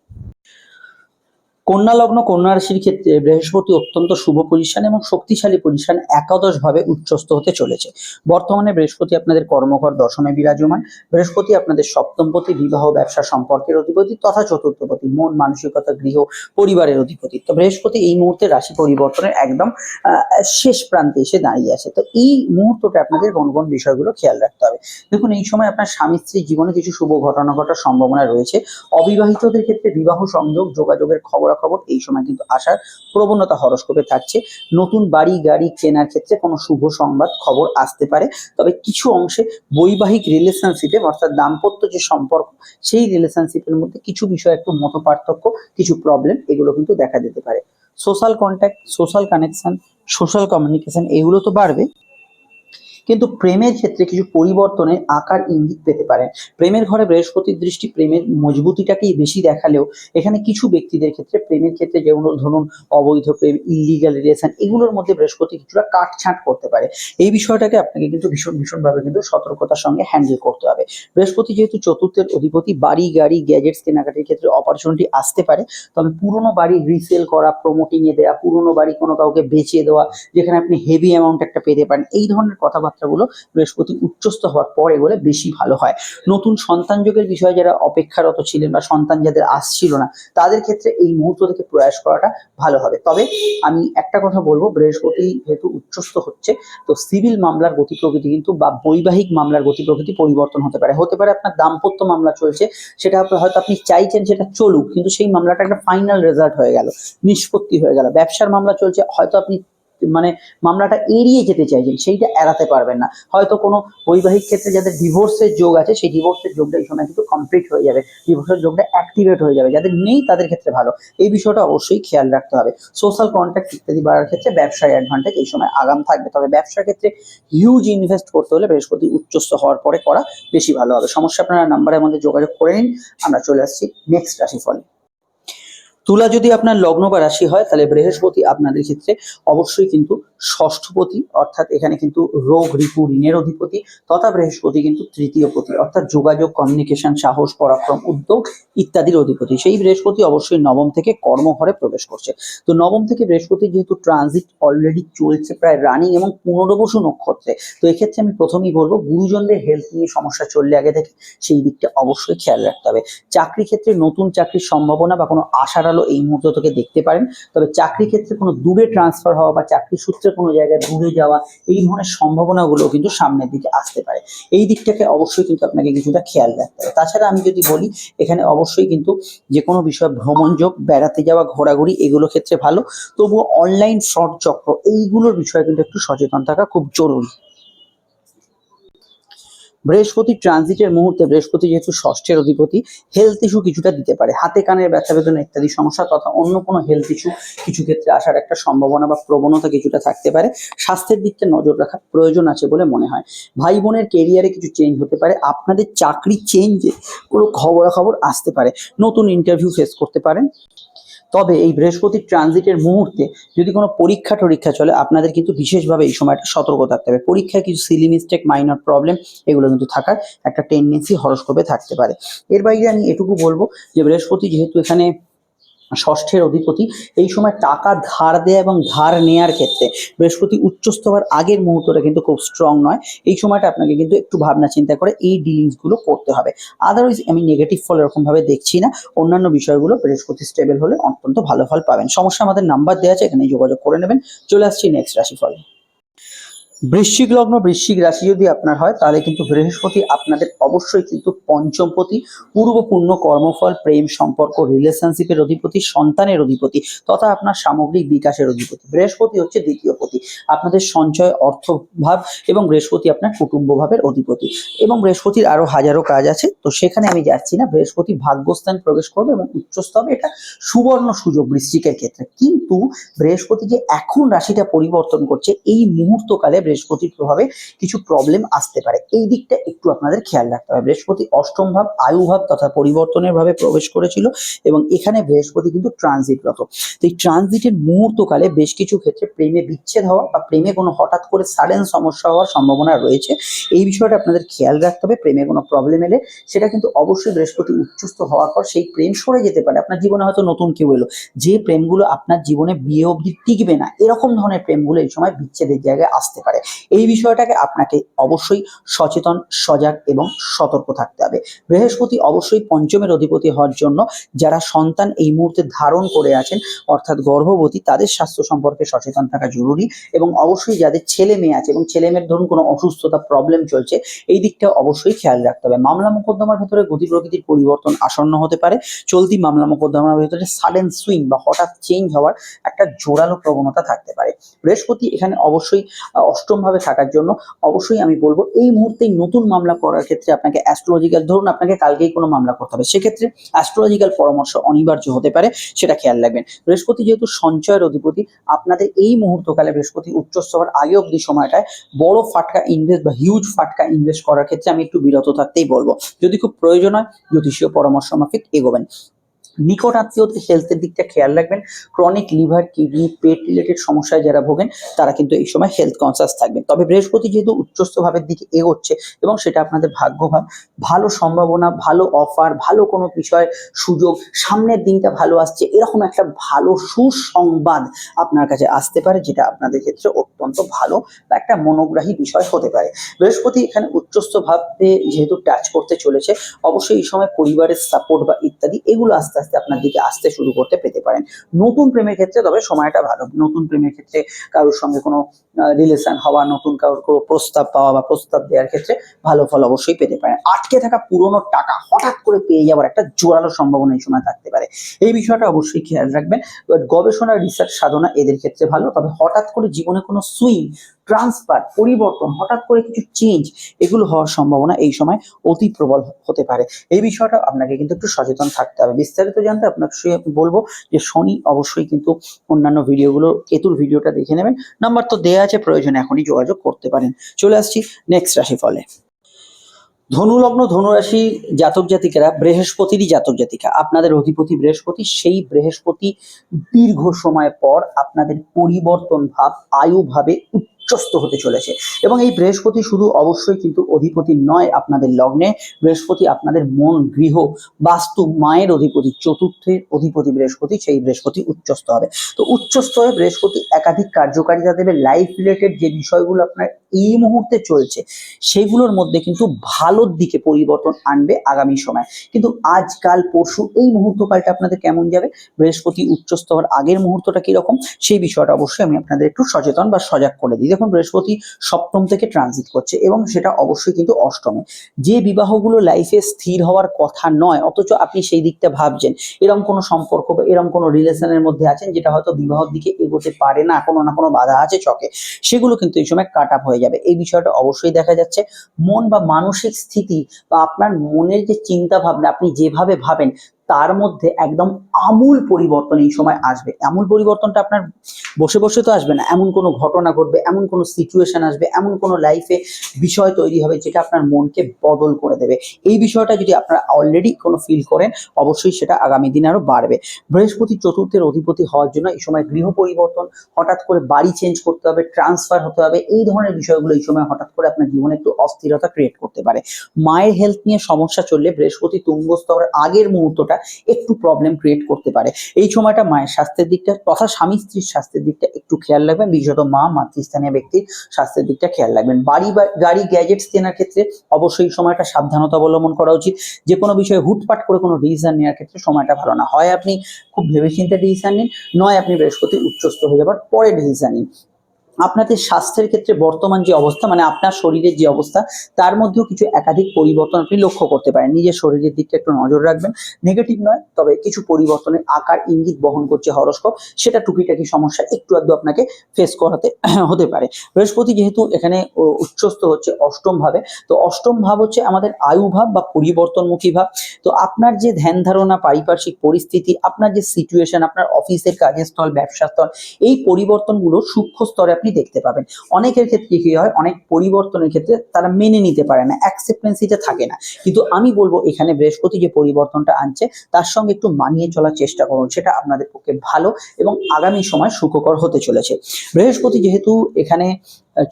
কন্যা লগ্ন, কন্যা রাশির ক্ষেত্রে বৃহস্পতি অত্যন্ত শুভ পজিশন এবং শক্তিশালী পজিশন, একাদশ ভাবে উচ্চস্থ হতে চলেছে। বর্তমানে বৃহস্পতি আপনাদের কর্মঘর দশমে বিরাজমান। বৃহস্পতি আপনাদের সপ্তমপতি, বিবাহ, ব্যবসা, সম্পর্কের অধিপতি তথা চতুর্থপতি, মন, মানসিকতা, গৃহ, পরিবারের অধিপতি। তো বৃহস্পতি এই মুহূর্তে রাশি পরিবর্তনের একদম শেষ প্রান্তে এসে দাঁড়িয়ে আছে। তো এই মুহূর্তটা আপনাদের কোন কোন বিষয়গুলো খেয়াল রাখতে হবে। দেখুন, এই সময় আপনার স্বামী স্ত্রীর জীবনে কিছু শুভ ঘটনা ঘটার সম্ভাবনা রয়েছে। অবিবাহিতদের ক্ষেত্রে বিবাহ সংযোগ, যোগাযোগের খবরাখবর এই সময় কিন্তু আসার প্রবণতা হরস্কোপে থাকছে। নতুন বাড়ি গাড়ি কেনার ক্ষেত্রে কোনো শুভ সংবাদ খবর আসতে পারে। তবে কিছু অংশে বৈবাহিক রিলেশনশিপে, অর্থাৎ দাম্পত্য যে সম্পর্ক, সেই রিলেশনশিপের মধ্যে কিছু বিষয় একটু মত পার্থক্য, কিছু প্রবলেম এগুলো কিন্তু দেখা যেতে পারে। Social contact, social connection, social communication এগুলো তো বাড়বে, কিন্তু প্রেমের ক্ষেত্রে কিছু পরিবর্তনের আকার ইঙ্গিত পেতে পারেন। প্রেমের ঘরে বৃহস্পতির দৃষ্টি প্রেমের মজবুতিটাকেই বেশি দেখালেও এখানে কিছু ব্যক্তিদের ক্ষেত্রে প্রেমের ক্ষেত্রে যেমন ধরুন অবৈধ প্রেম, ইলিগাল রিলেশন, এগুলোর মধ্যে বৃহস্পতি কিছুটা কাটছাঁট করতে পারে। এই বিষয়টাকে আপনাকে কিন্তু ভীষণভাবে কিন্তু সতর্কতার সঙ্গে হ্যান্ডেল করতে হবে। বৃহস্পতি যেহেতু চতুর্থের অধিপতি, বাড়ি গাড়ি গ্যাজেটস কেনাকাটির ক্ষেত্রে অপরচুনিটি আসতে পারে। তবে পুরনো বাড়ি রিসেল করা, প্রমোটিং এ দেওয়া, পুরনো বাড়ি কোনো কাউকে বেচে দেওয়া, যেখানে আপনি হেভি অ্যামাউন্ট একটা পেতে পারেন, এই ধরনের কথাবার্তাগুলো বৃহস্পতি উচ্চস্থ হওয়ার পর এগুলো বেশি ভালো হয়। নতুন সন্তান যোগের বিষয়ে যারা অপেক্ষারত ছিলেন বা সন্তান যাদের আসছিল না, তাদের ক্ষেত্রে এই মুহূর্ত থেকে প্রয়াস করাটা ভালো হবে। তবে আমি একটা কথা বলবো, বৃহস্পতি যেহেতু উচ্চস্থ হচ্ছে, তো সিভিল মামলার গতি প্রকৃতি কিন্তু বা বৈবাহিক মামলার গতি প্রকৃতি পরিবর্তন হতে পারে। হতে পারে আপনার দাম্পত্য মামলা চলছে, সেটা হয়তো আপনি চাইছেন সেটা চলুক, কিন্তু সেই মামলাটা একটা ফাইনাল রেজাল্ট হয়ে গেল, নিষ্পত্তি হয়ে গেল। ব্যবসার মামলা চলছে, হয়তো আপনি মানে মামলাটা এড়িয়ে যেতে চাইছেন, সেইটা এড়াতে পারবেন না। হয়তো কোনো বৈবাহিক ক্ষেত্রে যাদের ডিভোর্সের যোগ আছে, সেই ডিভোর্সের যোগটা এই সময় কিন্তু কমপ্লিট হয়ে যাবে, ডিভোর্সের যোগটা অ্যাক্টিভেট হয়ে যাবে। যাদের নেই তাদের ক্ষেত্রে ভালো, এই বিষয়টা অবশ্যই খেয়াল রাখতে হবে। সোশ্যাল কন্ট্যাক্ট ইত্যাদি বাড়ার ক্ষেত্রে ব্যবসায় অ্যাডভান্টেজ এই সময় আগাম থাকবে। তবে ব্যবসার ক্ষেত্রে হিউজ ইনভেস্ট করতে হলে বৃহস্পতি উচ্চস্থ হওয়ার পরে করা বেশি ভালো হবে। সমস্যা আপনারা নাম্বারের মধ্যে যোগাযোগ করে নিন। আমরা চলে আসছি নেক্সট রাশিফলে। তুলা যদি আপনার লগ্ন বা রাশি হয়, তাহলে বৃহস্পতি আপনাদের ক্ষেত্রে অবশ্যই কিন্তু ষষ্ঠপতি, অর্থাৎ এখানে কিন্তু রোগ, রিপু, ঋণের অধিপতি, তথা বৃহস্পতি কিন্তু তৃতীয় পতি, অর্থাৎ যোগাযোগ, কমিউনিকেশন, সাহস, পরাক্রম, উদ্যোগ ইত্যাদির অধিপতি। সেই বৃহস্পতি অবশ্যই নবম থেকে কর্মঘরে প্রবেশ করছে। তো নবম থেকে বৃহস্পতি যেহেতু ট্রানজিট অলরেডি চলছে প্রায় রানিং এবং পুনর্বসু নক্ষত্রে, তো এক্ষেত্রে আমি প্রথমেই বলবো গুরুজনদের হেলথ নিয়ে সমস্যা চললে আগে থেকে, সেই দিকটা অবশ্যই খেয়াল রাখতে হবে। চাকরি ক্ষেত্রে নতুন চাকরির সম্ভাবনা বা কোনো আশার আলো এই মুহূর্ত থেকে দেখতে পারেন। তবে চাকরি ক্ষেত্রে কোনো দূরে ট্রান্সফার হওয়া বা চাকরি সূত্রে কোনো জায়গায় দূরে যাওয়া, এই ধরনের সম্ভাবনাগুলো কিন্তু সামনের দিকে আসতে পারে। এই দিকটাকে অবশ্যই কিন্তু আপনাকে কিছুটা খেয়াল রাখতে হবে। তাছাড়া আমি যদি বলি, এখানে অবশ্যই কিন্তু যে কোনো বিষয় ভ্রমণ যোগ, বেড়াতে যাওয়া, ঘোরাঘুরি এগুলো ক্ষেত্রে ভালো। তবুও অনলাইন ফ্রড চক্র এইগুলোর বিষয়ে কিন্তু একটু সচেতন থাকা খুব জরুরি। বৃহস্পতি ট্রানজিটের মুহূর্তে বৃহস্পতি যেহেতু ষষ্ঠের অধিপতি, হেলথ ইস্যু কিছুটা দিতে পারে। হাতে কানের ব্যথা বেদনা ইত্যাদি সমস্যা তথা অন্য কোনো হেলথ ইস্যু কিছু ক্ষেত্রে আসার একটা সম্ভাবনা বা প্রবণতা কিছুটা থাকতে পারে। স্বাস্থ্যের দিকটা নজর রাখার প্রয়োজন আছে বলে মনে হয়। ভাই বোনের কেরিয়ারে কিছু চেঞ্জ হতে পারে। আপনাদের চাকরি চেঞ্জে কোনো খবরাখবর আসতে পারে। নতুন ইন্টারভিউ ফেস করতে পারেন। তবে এই বৃহস্পতির ট্রানজিটের মুহূর্তে যদি কোনো পরীক্ষা টরীক্ষা চলে, আপনাদের কিন্তু বিশেষভাবে এই সময়টা সতর্ক থাকতে হবে। পরীক্ষায় কিছু সিলি মিস্টেক, মাইনর প্রবলেম এগুলো কিন্তু থাকার একটা টেন্ডেন্সি হরস্কোপে থাকতে পারে। এর বাইরে আমি এটুকু বলবো যে বৃহস্পতি যেহেতু এখানে ষষ্ঠের অধিপতি। এই সময় টাকা ধার দেয়া এবং ধার নেয়ার ক্ষেত্রে বৃহস্পতি উচ্চস্থ হওয়ার আগের মুহূর্তটা কিন্তু খুব স্ট্রং নয়। এই সময়টা আপনাকে কিন্তু একটু ভাবনা চিন্তা করে এই ডিলিংস গুলো করতে হবে। আদারওয়াইজ আমি নেগেটিভ ফল এরকম ভাবে দেখছি না। অন্যান্য বিষয়গুলো বৃহস্পতি স্টেবল হলে অত্যন্ত ভালো ফল পাবেন। সমস্যা আমাদের নাম্বার দেওয়া আছে, এখানে যোগাযোগ করে নেবেন। চলে আসছি নেক্সট রাশিফলে। বৃশ্চিক লগ্ন বৃশ্চিক রাশি যদি আপনার হয় তাহলে কিন্তু বৃহস্পতি আপনাদের অবশ্যই কিন্তু পঞ্চমপতি, পূর্বপূর্ণ কর্মফল, প্রেম সম্পর্ক, রিলেশনশিপের অধিপতি, সন্তানের অধিপতি তথা আপনার সামগ্রিক বিকাশের অধিপতি। বৃহস্পতি হচ্ছে দ্বিতীয় পতি, আপনাদের সঞ্চয়, অর্থভাব এবং বৃহস্পতি আপনার কুটুম্ব ভাবের অধিপতি। এবং বৃহস্পতির আরো হাজারো কাজ আছে, তো সেখানে আমি যাচ্ছি না। বৃহস্পতি ভাগ্যস্থান প্রবেশ করবে এবং উচ্চস্থ হবে, এটা সুবর্ণ সুযোগ বৃশ্চিকের ক্ষেত্রে। কিন্তু বৃহস্পতি যে এখন রাশিটা পরিবর্তন করছে, এই মুহূর্তকালে বৃহস্পতির প্রভাবে কিছু প্রবলেম আসতে পারে, এই দিকটা একটু আপনাদের খেয়াল রাখতে হবে। বৃহস্পতি অষ্টম ভাব, আয়ু ভাব তথা পরিবর্তনের ভাবে প্রবেশ করেছিল এবং এখানে বৃহস্পতি কিন্তু ট্রানজিটরত। তো এই ট্রানজিটের মুহূর্তকালে বেশ কিছু ক্ষেত্রে প্রেমে বিচ্ছেদ হওয়া বা প্রেমে কোনো হঠাৎ করে সাডেন সমস্যা হওয়ার সম্ভাবনা রয়েছে। এই বিষয়টা আপনাদের খেয়াল রাখতে হবে। প্রেমে কোনো প্রবলেম এলে সেটা কিন্তু অবশ্যই বৃহস্পতি উচ্চস্থ হওয়ার পর সেই প্রেম সরে যেতে পারে। আপনার জীবনে হয়তো নতুন কেউ এলো, যে প্রেমগুলো আপনার জীবনে বিয়ে অবধি টিকবে না, এরকম ধরনের প্রেমগুলো এই সময় বিচ্ছেদের জায়গায় আসতে পারে। এই বিষয়টাকে আপনাকে অবশ্যই সচেতন, সজাগ এবং সতর্ক থাকতে হবে। বৃহস্পতি অবশ্যই পঞ্চমের অধিপতি হওয়ার জন্য যারা সন্তান এই মুহূর্তে ধারণ করে আছেন অর্থাৎ গর্ভবতী, তাদের স্বাস্থ্য সম্পর্কে সচেতন থাকা জরুরি। এবং অবশ্যই যাদের ছেলে মেয়ে আছে এবং ছেলে মেয়ের ধরুন কোনো অসুস্থতা, প্রবলেম চলছে, এই দিকটা অবশ্যই খেয়াল রাখতে হবে। মামলা মোকদ্দমার ভেতরে গতি প্রকৃতির পরিবর্তন আসন্ন হতে পারে। চলতি মামলা মোকদ্দমার ভেতরে সাডেন সুইং বা হঠাৎ চেঞ্জ হওয়ার একটা জোরালো প্রবণতা থাকতে পারে। বৃহস্পতি এখানে অবশ্যই অষ্টম ভাবে থাকার জন্য অবশ্যই আমি বলবো এই মুহূর্তে নতুন মামলা করার ক্ষেত্রে আপনাকে অ্যাস্ট্রোলজিক্যাল, ধরুন আপনাকে কালকেই কোনো মামলা করতে হবে, সেক্ষেত্রে অ্যাস্ট্রোলজিক্যাল পরামর্শ অনিবার্য হতে পারে, সেটা খেয়াল রাখবেন। বৃহস্পতি যেহেতু সঞ্চয়ের অধিপতি, আপনাদের এই মুহূর্তকালে বৃহস্পতি উচ্চস্থ হওয়ার আগে অব্দি সময়টায় বড় ফাটকা ইনভেস্ট বা হিউজ ফাটকা ইনভেস্ট করার ক্ষেত্রে আমি একটু বিরত থাকতেই বলবো। যদি খুব প্রয়োজন হয় জ্যোতিষীয় পরামর্শ মাফিক এগোবেন। নিকট আত্মীয়দের হেলথের দিকটা খেয়াল রাখবেন। ক্রনিক লিভার, কিডনি, পেট রিলেটেড সমস্যায় যারা ভোগেন তারা কিন্তু এই সময় হেলথ কনসাস থাকবেন। তবে বৃহস্পতি যেহেতু উচ্চস্থ ভাবের দিকে এগোচ্ছে এবং সেটা আপনাদের ভাগ্যভাব, ভালো সম্ভাবনা, ভালো অফার, ভালো কোনো বিষয়, সুযোগ, সামনের দিনটা ভালো আসছে, এরকম একটা ভালো সুসংবাদ আপনার কাছে আসতে পারে, যেটা আপনাদের ক্ষেত্রে অত্যন্ত ভালো বা একটা মনোগ্রাহী বিষয় হতে পারে। বৃহস্পতি এখানে উচ্চস্থ ভাবে যেহেতু টাচ করতে চলেছে, অবশ্যই এই সময় পরিবারের সাপোর্ট বা ইত্যাদি এগুলো আস্তে আস্তে আপনার দিকে আসতে শুরু করতে পেতে পারেন। নতুন প্রেমের ক্ষেত্রে তবে সময়টা ভালো। নতুন প্রেমের ক্ষেত্রে কারোর সঙ্গে কোনো রিলেশন হওয়া, নতুন কারোর কোনো প্রস্তাব পাওয়া বা প্রস্তাব দেওয়ার ক্ষেত্রে ভালো ফল অবশ্যই পেতে পারেন। আটকে থাকা পুরোনো টাকা হঠাৎ করে পেয়ে যাওয়ার একটা জোরালো সম্ভাবনা এই সময় থাকতে পারে, এই বিষয়টা অবশ্যই খেয়াল রাখবেন। গবেষণা, রিসার্চ, সাধনা এদের ক্ষেত্রে ভালো। তবে হঠাৎ করে জীবনে কোনো সুইং, ট্রান্সফার, পরিবর্তন, হঠাৎ করে কিছু চেঞ্জ, এগুলো হওয়ার সম্ভাবনা এই সময় অতি প্রবল হতে পারে। এই বিষয়টা আপনাকে কিন্তু একটু সচেতন থাকতে হবে। বিস্তারিত জানতে আপনাকে বলবো যে শনি অবশ্যই কিন্তু অন্যান্য ভিডিওগুলো, কেতুর ভিডিওটা দেখে নেবেন। নাম্বার তো দেয়া আছে, প্রয়োজনে এখনই যোগাযোগ করতে পারেন। চলে আসছি নেক্সট রাশি ফলে। ধনুলগ্ন ধনুরাশি জাতক জাতিকারা, বৃহস্পতিরই জাতক জাতিকা, আপনাদের অধিপতি বৃহস্পতি, সেই বৃহস্পতি দীর্ঘ সময় পর আপনাদের পরিবর্তন ভাব, আয়ু ভাবে উচ্চস্থ হতে চলেছে। এবং এই বৃহস্পতি শুধু অবশ্যই কিন্তু অধিপতি নয় আপনাদের লগ্নে, বৃহস্পতি আপনাদের মন, গৃহ, বাস্তু, মায়ের অধিপতি, চতুর্থের অধিপতি বৃহস্পতি, সেই বৃহস্পতি উচ্চস্থ হবে। তো উচ্চস্থ হয়ে বৃহস্পতি একাধিক কার্যকারিতা দেবে। লাইফ রিলেটেড যে বিষয়গুলো আপনার এই মুহূর্তে চলছে সেগুলোর মধ্যে কিন্তু ভালোর দিকে পরিবর্তন আনবে আগামী সময়। কিন্তু আজকাল পরশু এই মুহূর্তকালটা আপনাদের কেমন যাবে, বৃহস্পতি উচ্চস্থ হওয়ার আগের মুহূর্তটা কিরকম, সেই বিষয়টা অবশ্যই আমি আপনাদের একটু সচেতন বা সজাগ করে দিই। দেখুন বৃহস্পতি সপ্তম থেকে ট্রানজিট করছে এবং সেটা অবশ্যই কিন্তু অষ্টমে। যে বিবাহগুলো লাইফে স্থির হওয়ার কথা নয়, অথচ আপনি সেই দিকটা ভাবছেন, এরকম কোনো সম্পর্ক বা এরকম কোনো রিলেশনের মধ্যে আছেন যেটা হয়তো বিবাহের দিকে এগোতে পারে না, কোনো না কোনো বাধা আছে চকে, সেগুলো কিন্তু এই সময় কাট আপ হয়ে যাবে। এই বিষয়টা অবশ্যই দেখা যাচ্ছে। মন বা মানসিক স্থিতি বা আপনার মনের যে চিন্তা ভাবনা, আপনি যেভাবে ভাবেন তার মধ্যে একদম আমূল পরিবর্তন এই সময় আসবে। আমূল পরিবর্তনটা আপনার বসে বসে তো আসবে না, এমন কোনো ঘটনা ঘটবে, এমন কোনো সিচুয়েশন আসবে, এমন কোনো লাইফে বিষয় তৈরি হবে যেটা আপনার মনকে বদল করে দেবে। এই বিষয়টা যদি আপনারা অলরেডি কোনো ফিল করেন, অবশ্যই সেটা আগামী দিনে আরো বাড়বে। বৃহস্পতি চতুর্থের অধিপতি হওয়ার জন্য এই সময় গৃহ পরিবর্তন, হঠাৎ করে বাড়ি চেঞ্জ করতে হবে, ট্রান্সফার হতে হবে, এই ধরনের বিষয়গুলো এই সময় হঠাৎ করে আপনার জীবনে একটু অস্থিরতা ক্রিয়েট করতে পারে। মায়ের হেলথ নিয়ে সমস্যা চললে বৃহস্পতি তুঙ্গস্থ হওয়ার আগের মুহূর্তটা একটু প্রবলেম ক্রিয়েট করতে পারে। এই সময়টা মায়ের স্বাস্থ্যের দিকটা তথা স্বামী স্ত্রীর স্বাস্থ্যের দিকটা একটু খেয়াল রাখবেন, বিশেষত মা মাতৃস্থানীয় ব্যক্তির স্বাস্থ্যের দিকটা খেয়াল রাখবেন। বাড়ি বা গাড়ি গ্যাজেটস কেনার ক্ষেত্রে অবশ্যই এই সময়টা সাবধানতা অবলম্বন করা উচিত। যে কোনো বিষয়ে হুটপাট করে কোনো ডিসিশন নেওয়ার ক্ষেত্রে সময়টা ভালো না। হয় আপনি খুব ভেবেচিন্তে ডিসিশন নিন, নয় আপনি বৃহস্পতি উচ্চস্থ হয়ে যাবার পরে ডিসিশন নিন। আপনাদের স্বাস্থ্যের ক্ষেত্রে বর্তমান যে অবস্থা, মানে আপনার শরীরের যে অবস্থা, তার মধ্যেও কিছু একাধিক পরিবর্তন আপনি লক্ষ্য করতে পারেন। নিজের শরীরের দিকটা একটু নজর রাখবেন। নেগেটিভ নয়, তবে কিছু পরিবর্তনের আকার ইঙ্গিত বহন করছে হরোস্কোপ, সেটা টুকিটাকি সমস্যা একটু আধটু আপনাকে ফেস করাতে হতে পারে। বৃহস্পতি যেহেতু এখানে উচ্চস্থ হচ্ছে অষ্টম ভাবে, তো অষ্টম ভাব হচ্ছে আমাদের আয়ু ভাব বা পরিবর্তনমুখী ভাব। তো আপনার যে ধ্যান ধারণা, পারিপার্শ্বিক পরিস্থিতি, আপনার যে সিচুয়েশন, আপনার অফিসের কাজের স্থল, ব্যবসার স্থল, এই পরিবর্তনগুলো সূক্ষ্ম স্তরে আপনি দেখতে পাবেন। অনেকের ক্ষেত্রে কি হয়, অনেক পরিবর্তনের ক্ষেত্রে তারা মেনে নিতে পারে না, অ্যাকসেপ্টেন্সিটা থাকে না। কিন্তু আমি বলবো এখানে বৃহস্পতি যে পরিবর্তনটা আনছে তার সঙ্গে একটু মানিয়ে চলার চেষ্টা করুন, সেটা আপনাদের পক্ষে ভালো এবং আগামী সময় সুখকর হতে চলেছে। বৃহস্পতি যেহেতু এখানে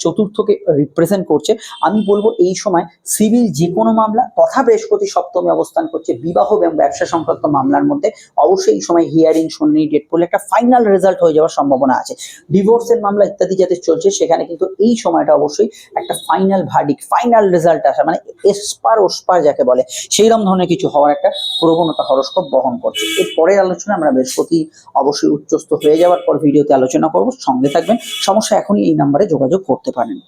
চতুর্থকে রিপ্রেজেন্ট করছে, আমি বলবো এই সময় সিভিল যে কোনো মামলা তথা বৃহস্পতি সপ্তমে অবস্থান করছে বিবাহ এবং ব্যবসা সংক্রান্ত মামলার মধ্যে অবশ্যই এই সময় হিয়ারিং, শুনানি ডেট করলে একটা ফাইনাল রেজাল্ট হয়ে যাওয়ার সম্ভাবনা আছে। ডিভোর্সের মামলা ইত্যাদি যাতে চলছে সেখানে কিন্তু এই সময়টা অবশ্যই একটা ফাইনাল ভার্ডিক্ট, ফাইনাল রেজাল্ট আসা, মানে এসপার ওসপার যাকে বলে, সেইরকম ধরনের কিছু হওয়ার একটা প্রবণতা হরোস্কোপ বহন করছে। এর পরের আলোচনা আমরা বৃহস্পতি অবশ্যই উচ্চস্থ হয়ে যাওয়ার পর ভিডিওতে আলোচনা করব, সঙ্গে থাকবেন। সমস্যা এখনই এই নাম্বারে যোগাযোগ করতে পারেন।